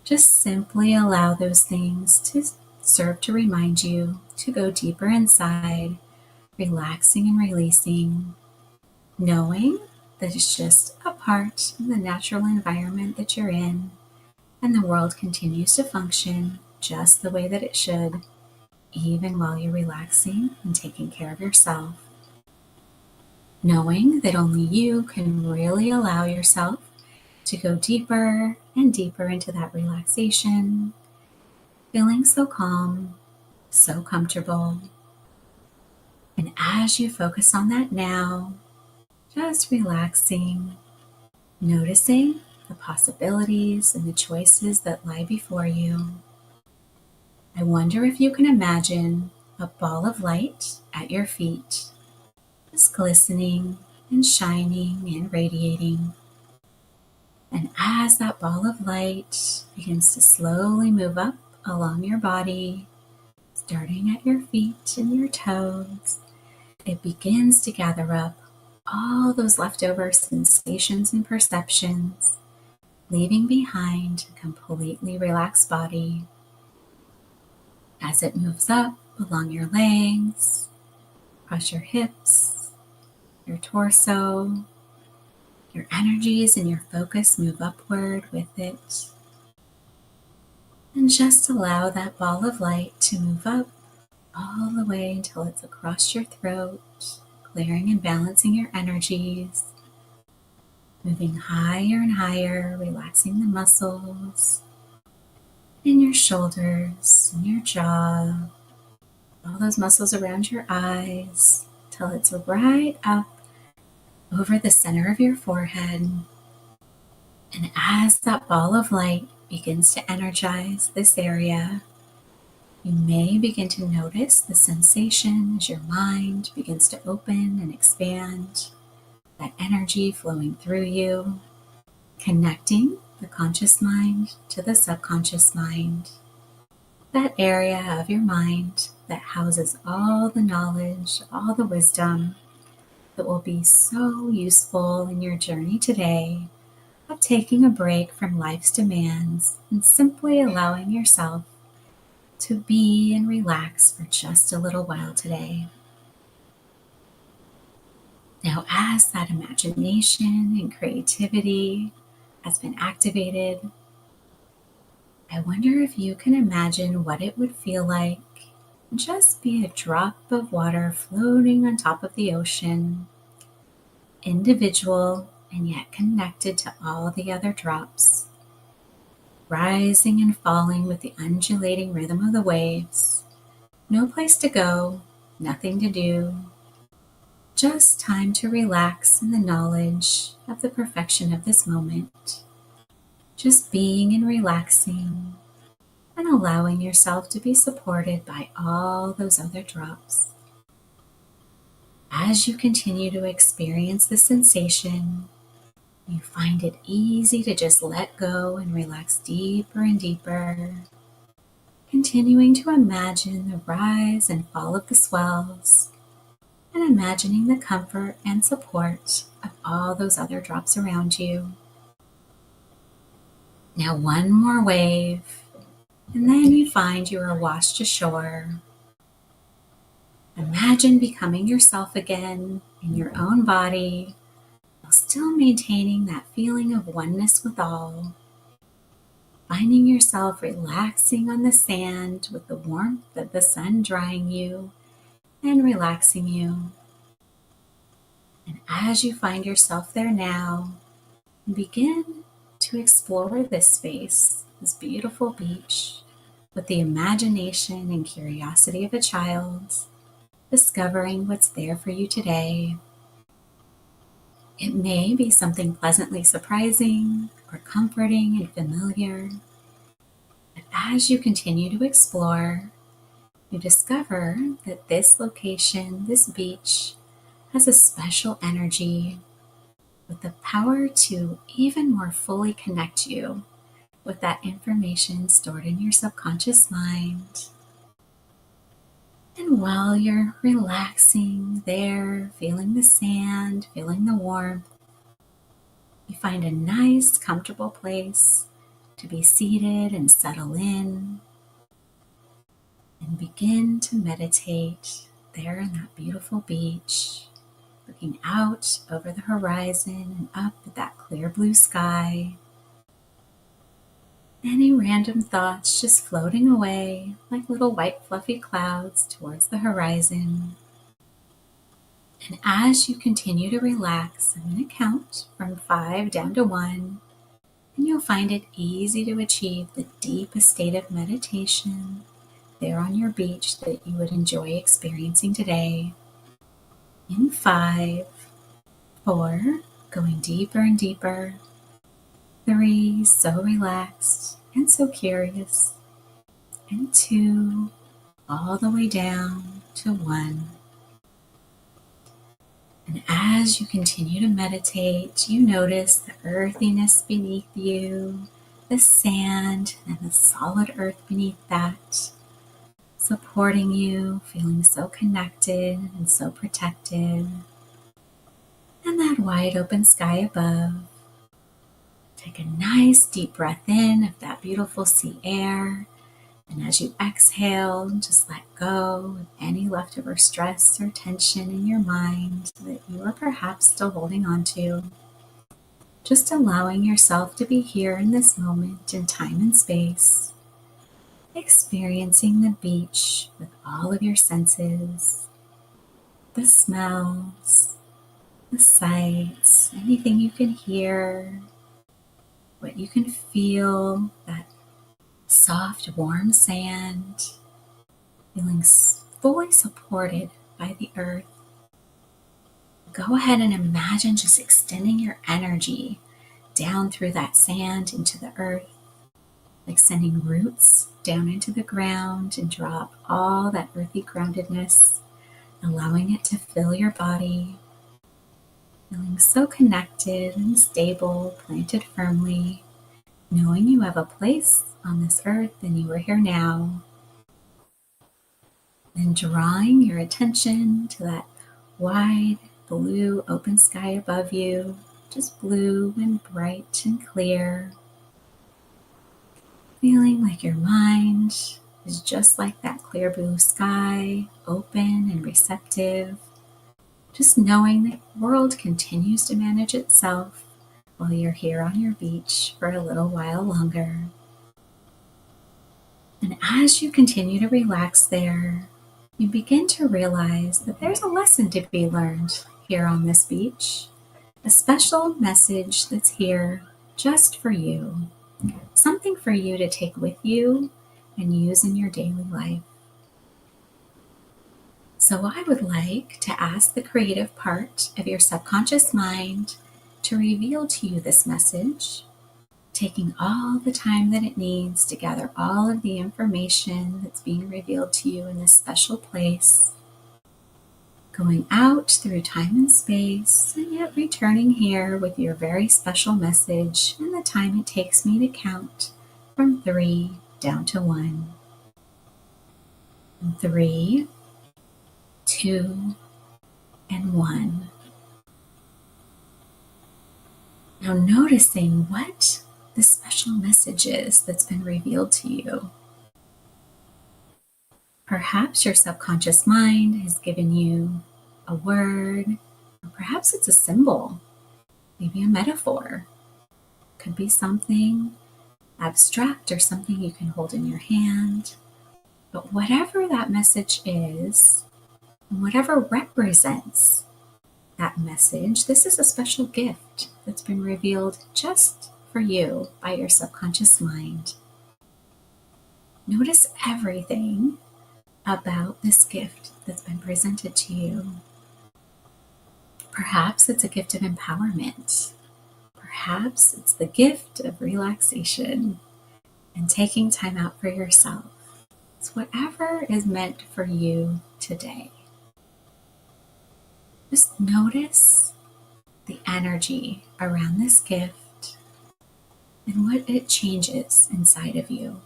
just simply allow those things to serve to remind you to go deeper inside, relaxing and releasing, knowing that it's just a part of the natural environment that you're in, and the world continues to function just the way that it should, even while you're relaxing and taking care of yourself. Knowing that only you can really allow yourself to go deeper and deeper into that relaxation, feeling so calm, so comfortable. And as you focus on that now, just relaxing, noticing the possibilities and the choices that lie before you. I wonder if you can imagine a ball of light at your feet, just glistening and shining and radiating. And as that ball of light begins to slowly move up along your body, starting at your feet and your toes, it begins to gather up all those leftover sensations and perceptions, leaving behind a completely relaxed body. As it moves up along your legs, across your hips, your torso, your energies and your focus move upward with it. And just allow that ball of light to move up all the way until it's across your throat, clearing and balancing your energies, moving higher and higher, relaxing the muscles in your shoulders and your jaw, all those muscles around your eyes, till it's right up over the center of your forehead. And as that ball of light begins to energize this area, you may begin to notice the sensation as your mind begins to open and expand, that energy flowing through you, connecting the conscious mind to the subconscious mind, that area of your mind that houses all the knowledge, all the wisdom that will be so useful in your journey today of taking a break from life's demands and simply allowing yourself to be and relax for just a little while today. Now, as that imagination and creativity has been activated, I wonder if you can imagine what it would feel like just be a drop of water floating on top of the ocean, individual and yet connected to all the other drops, rising and falling with the undulating rhythm of the waves. No place to go, nothing to do, just time to relax in the knowledge of the perfection of this moment. Just being and relaxing and allowing yourself to be supported by all those other drops. As you continue to experience the sensation, you find it easy to just let go and relax deeper and deeper, continuing to imagine the rise and fall of the swells, and imagining the comfort and support of all those other drops around you. Now one more wave, and then you find you are washed ashore. Imagine becoming yourself again in your own body, still maintaining that feeling of oneness with all, finding yourself relaxing on the sand with the warmth of the sun drying you and relaxing you. And as you find yourself there now, begin to explore this space, this beautiful beach, with the imagination and curiosity of a child, discovering what's there for you today. It may be something pleasantly surprising or comforting and familiar. But as you continue to explore, you discover that this location, this beach, has a special energy with the power to even more fully connect you with that information stored in your subconscious mind. And while you're relaxing there, feeling the sand, feeling the warmth, you find a nice, comfortable place to be seated and settle in and begin to meditate there on that beautiful beach, looking out over the horizon and up at that clear blue sky. Any random thoughts just floating away like little white fluffy clouds towards the horizon. And as you continue to relax, I'm going to count from 5 down to 1, and you'll find it easy to achieve the deepest state of meditation there on your beach that you would enjoy experiencing today. In 5, 4, going deeper and deeper. 3, so relaxed and so curious. And 2, all the way down to 1. And as you continue to meditate, you notice the earthiness beneath you, the sand and the solid earth beneath that, supporting you, feeling so connected and so protected. And that wide open sky above. Take a nice deep breath in of that beautiful sea air. And as you exhale, just let go of any leftover stress or tension in your mind that you are perhaps still holding on to. Just allowing yourself to be here in this moment in time and space, experiencing the beach with all of your senses, the smells, the sights, anything you can hear, what you can feel, that soft, warm sand, feeling fully supported by the earth. Go ahead and imagine just extending your energy down through that sand into the earth, like sending roots down into the ground and drop all that earthy groundedness, allowing it to fill your body, feeling so connected and stable, planted firmly, knowing you have a place on this earth and you are here now. Then drawing your attention to that wide blue open sky above you, just blue and bright and clear. Feeling like your mind is just like that clear blue sky, open and receptive. Just knowing that the world continues to manage itself while you're here on your beach for a little while longer. And as you continue to relax there, you begin to realize that there's a lesson to be learned here on this beach, a special message that's here just for you, something for you to take with you and use in your daily life. So I would like to ask the creative part of your subconscious mind to reveal to you this message, taking all the time that it needs to gather all of the information that's being revealed to you in this special place, going out through time and space, and yet returning here with your very special message in the time it takes me to count from 3 down to 1. 3, 2, and 1. Now noticing what the special message is that's been revealed to you. Perhaps your subconscious mind has given you a word, or perhaps it's a symbol. maybe a metaphor. Could be something abstract or something you can hold in your hand. But whatever that message is, and whatever represents that message, this is a special gift that's been revealed just for you by your subconscious mind. Notice everything about this gift that's been presented to you. Perhaps it's a gift of empowerment. Perhaps it's the gift of relaxation and taking time out for yourself. It's whatever is meant for you today. Just notice the energy around this gift and what it changes inside of you.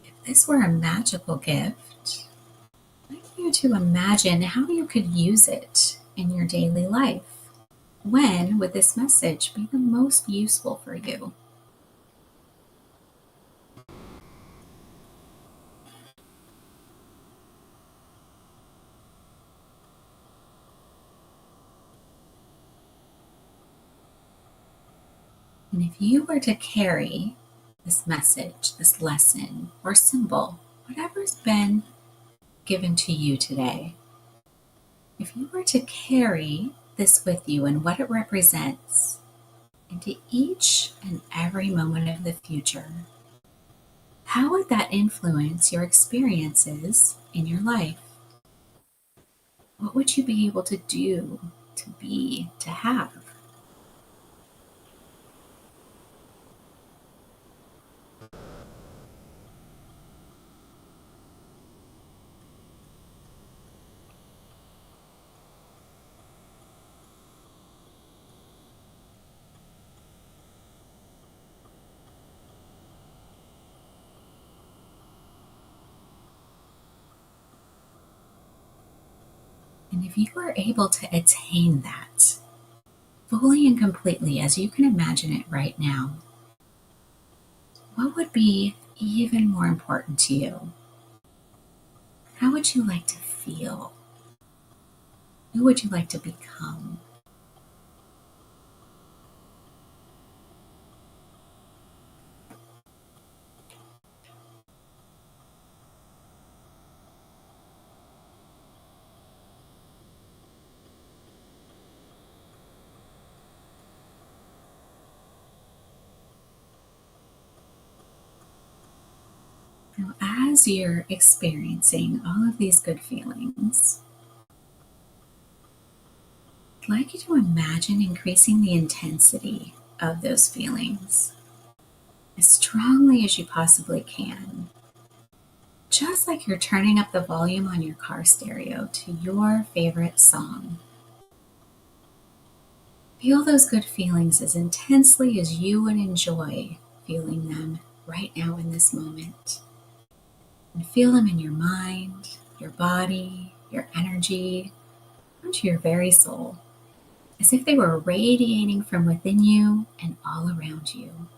If this were a magical gift, I'd like you to imagine how you could use it in your daily life. When would this message be the most useful for you? And if you were to carry this message, this lesson, or symbol, whatever's been given to you today, if you were to carry this with you and what it represents into each and every moment of the future, how would that influence your experiences in your life? What would you be able to do, to be, to have? And if you were able to attain that fully and completely as you can imagine it right now, what would be even more important to you? How would you like to feel? Who would you like to become? Now, as you're experiencing all of these good feelings, I'd like you to imagine increasing the intensity of those feelings as strongly as you possibly can. Just like you're turning up the volume on your car stereo to your favorite song. Feel those good feelings as intensely as you would enjoy feeling them right now in this moment. And feel them in your mind, your body, your energy, onto your very soul, as if they were radiating from within you and all around you.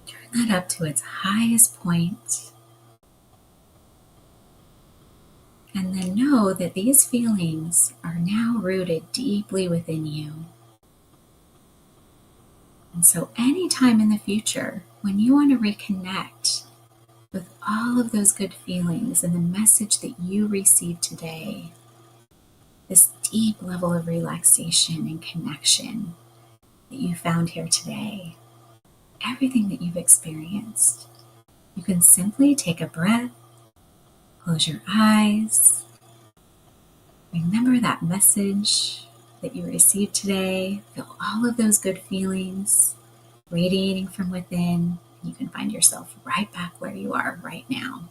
Turn that up to its highest point, and then know that these feelings are now rooted deeply within you. And so anytime in the future, when you want to reconnect with all of those good feelings and the message that you received today, this deep level of relaxation and connection that you found here today, everything that you've experienced, you can simply take a breath, close your eyes, remember that message that you received today, feel all of those good feelings radiating from within, and you can find yourself right back where you are right now.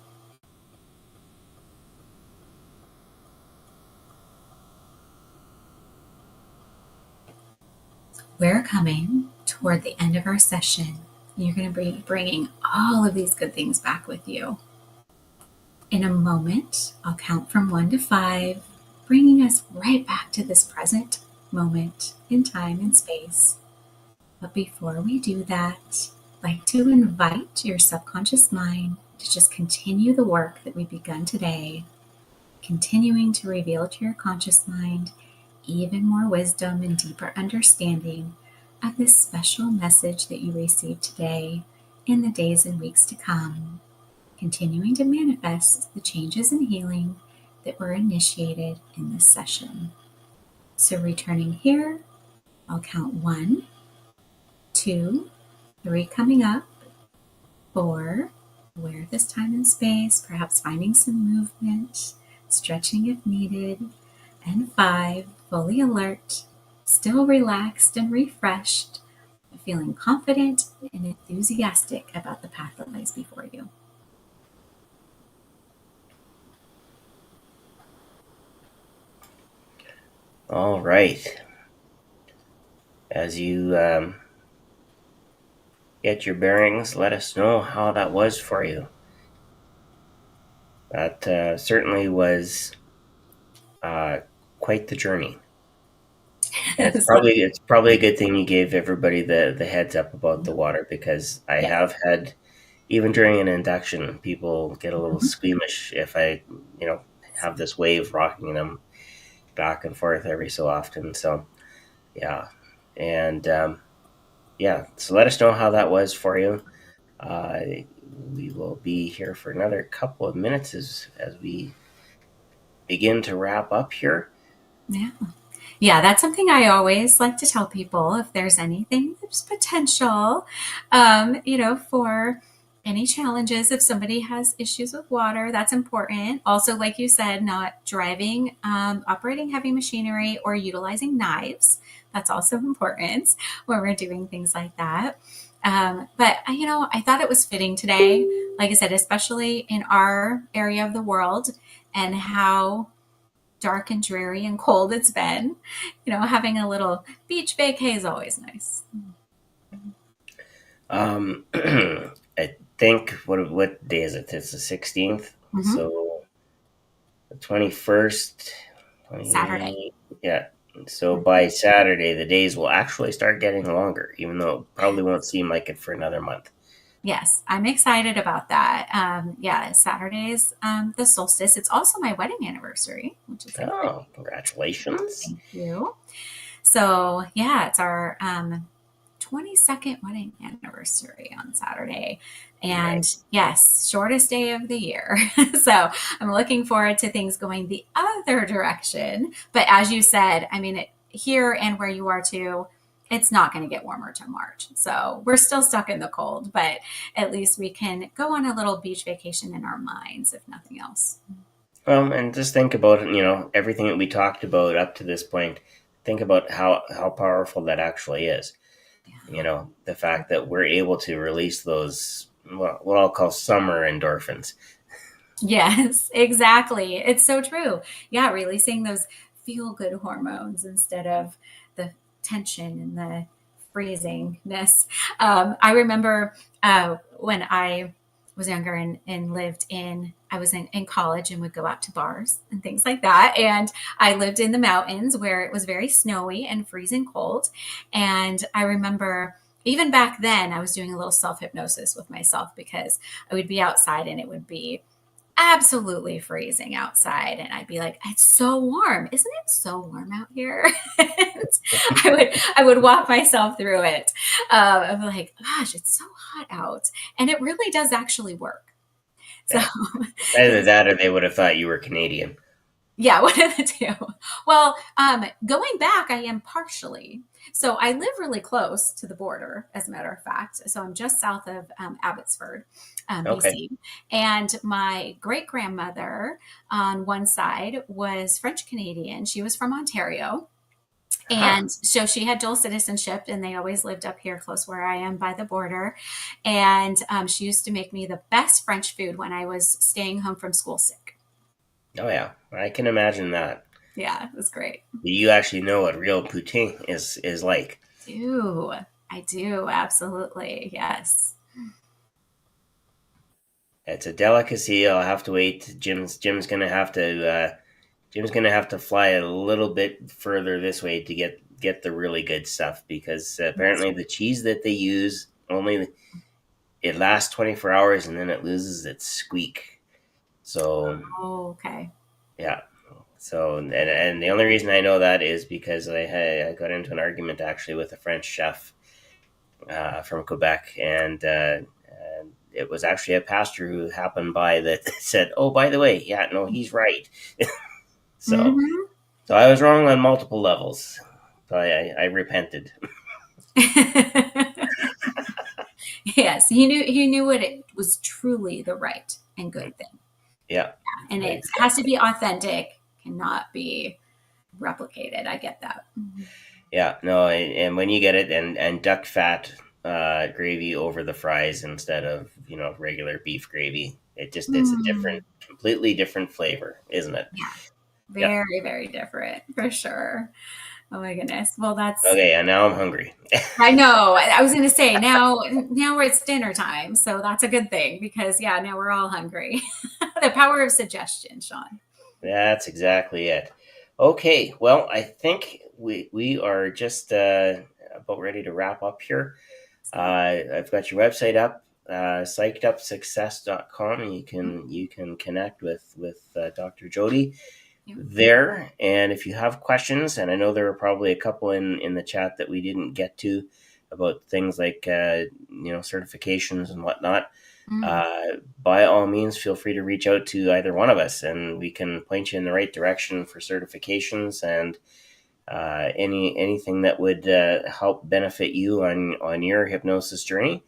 We're coming toward the end of our session. You're going to be bringing all of these good things back with you. In a moment, I'll count from 1 to 5, bringing us right back to this present moment in time and space. But before we do that, like to invite your subconscious mind to just continue the work that we've begun today, continuing to reveal to your conscious mind even more wisdom and deeper understanding of this special message that you received today in the days and weeks to come, continuing to manifest the changes and healing that were initiated in this session. So returning here, I'll count 1, 2, 3 coming up, 4, aware of this time and space, perhaps finding some movement, stretching if needed, and 5, fully alert, still relaxed and refreshed, feeling confident and enthusiastic about the path that lies before you. All right. As you get your bearings, let us know how that was for you. That certainly was quite the journey. And it's probably a good thing you gave everybody the heads up about the water, because I have had, even during an induction, people get a little squeamish if I, have this wave rocking them back and forth every so often. So, yeah. And, so let us know how that was for you. We will be here for another couple of minutes as we begin to wrap up here. Yeah, that's something I always like to tell people. If there's anything that's potential, for any challenges, if somebody has issues with water, that's important. Also, like you said, not driving, operating heavy machinery, or utilizing knives. That's also important when we're doing things like that. But I thought it was fitting today, like I said, especially in our area of the world and how dark and dreary and cold it's been. Having a little beach vacay is always nice. I think, what day is it? It's the 16th. Mm-hmm. So the 21st. Saturday. Yeah. So by Saturday, the days will actually start getting longer, even though it probably won't seem like it for another month. Yes, I'm excited about that. Saturday's the solstice. It's also my wedding anniversary, which is exciting. Congratulations. Thank you. So, it's our 22nd wedding anniversary on Saturday. And nice. Yes, shortest day of the year. So I'm looking forward to things going the other direction. But as you said, here and where you are too, it's not going to get warmer till March. So we're still stuck in the cold, but at least we can go on a little beach vacation in our minds, if nothing else. Well, and just think about it, everything that we talked about up to this point. Think about how powerful that actually is. Yeah. The fact that we're able to release those, what I'll call summer endorphins. Yes, exactly. It's so true. Yeah, releasing those feel-good hormones instead of the tension and the freezingness. I remember when I was younger and I was in college and would go out to bars and things like that. And I lived in the mountains where it was very snowy and freezing cold. And I remember even back then I was doing a little self-hypnosis with myself, because I would be outside and it would be absolutely freezing outside, and I'd be like, it's so warm, isn't it so warm out here? I would walk myself through it. I'm like, gosh, it's so hot out, and it really does actually work. So either that or they would have thought you were Canadian. Yeah, one of the two. Well, going back, I am partially. So I live really close to the border, as a matter of fact. So I'm just south of Abbotsford, BC. And my great-grandmother on one side was French Canadian. She was from Ontario. And so she had dual citizenship, and they always lived up here close where I am by the border. And she used to make me the best French food when I was staying home from school sick. Oh, yeah. I can imagine that. Yeah, it was great. You actually know what real poutine is like. I do. Absolutely. Yes. It's a delicacy. I'll have to wait. Jim's gonna have to fly a little bit further this way to get the really good stuff, because apparently the cheese that they use only it lasts 24 hours and then it loses its squeak. So, okay. yeah. So, and the only reason I know that is because I got into an argument actually with a French chef from Quebec, and it was actually a pastor who happened by that said, "Oh, by the way, yeah, no, he's right." so, Mm-hmm. so I was wrong on multiple levels. So I repented. Yes, he knew what it was truly the right and good thing. Yeah, And it has to exactly. be authentic, cannot be replicated. I get that. Yeah, no, and when you get it, and duck fat gravy over the fries instead of regular beef gravy, it's a Mm. completely different flavor, isn't it? Yeah, Yeah. very, very different for sure. Oh my goodness. Well, Okay, and now I'm hungry. I know. I was going to say now it's dinner time. So that's a good thing because yeah, now we're all hungry. The power of suggestion, Shawn. That's exactly it. Okay, well, I think we are just about ready to wrap up here. I've got your website up, psychedupsuccess.com, and you can connect with Dr. Jodie Yeah. there. And if you have questions, and I know there were probably a couple in the chat that we didn't get to about things like certifications and whatnot, Mm. uh, by all means, feel free to reach out to either one of us, and we can point you in the right direction for certifications and anything that would help benefit you on your hypnosis journey.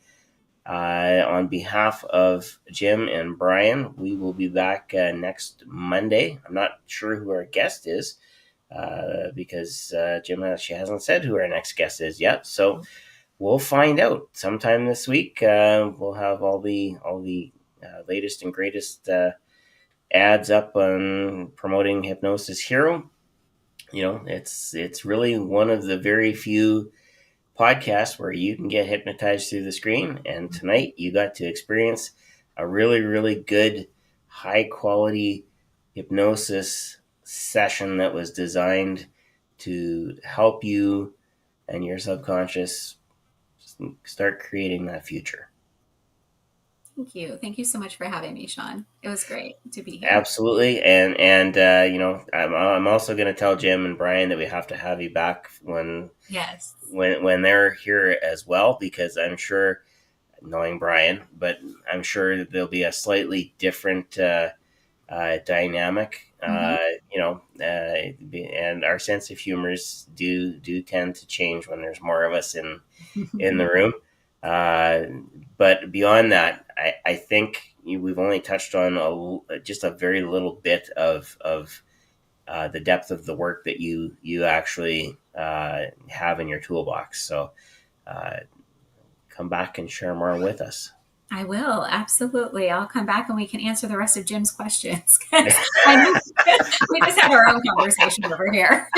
On behalf of Jim and Brian, we will be back next Monday. I'm not sure who our guest is because Jim actually hasn't said who our next guest is yet. So we'll find out sometime this week. We'll have all the latest and greatest ads up on promoting Hypnosis Hero. It's really one of the very few podcasts where you can get hypnotized through the screen. And tonight you got to experience a really, really good, high quality hypnosis session that was designed to help you and your subconscious start creating that future. Thank you. Thank you so much for having me, Shawn. It was great to be here. Absolutely, and I'm also going to tell Jim and Brian that we have to have you back Yes. when they're here as well, because I'm sure, knowing Brian, but I'm sure that there'll be a slightly different dynamic. Hmm. And our sense of humors do tend to change when there's more of us in the room. Uh, but beyond that, I think we've only touched on just a very little bit of the depth of the work that you actually have in your toolbox. So uh, come back and share more with us. I will, absolutely. I'll come back and we can answer the rest of Jim's questions because I know we just had our own conversation over here.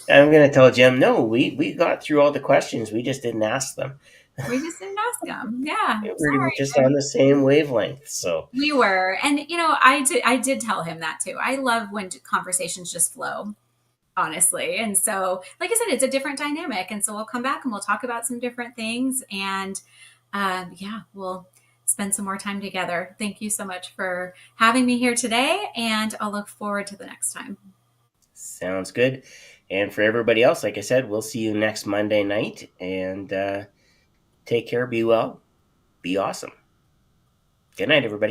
I'm going to tell Jim, no, we got through all the questions. We just didn't ask them. We just didn't ask him. Yeah, We're sorry, just on Jim. the same wavelength. So We were, and I did tell him that too. I love when conversations just flow, honestly. And so, like I said, it's a different dynamic. And so we'll come back and we'll talk about some different things. And yeah, we'll spend some more time together. Thank you so much for having me here today. And I'll look forward to the next time. sounds good. And for everybody else, like I said, we'll see you next Monday night. And take care, be well, be awesome. Good night, everybody.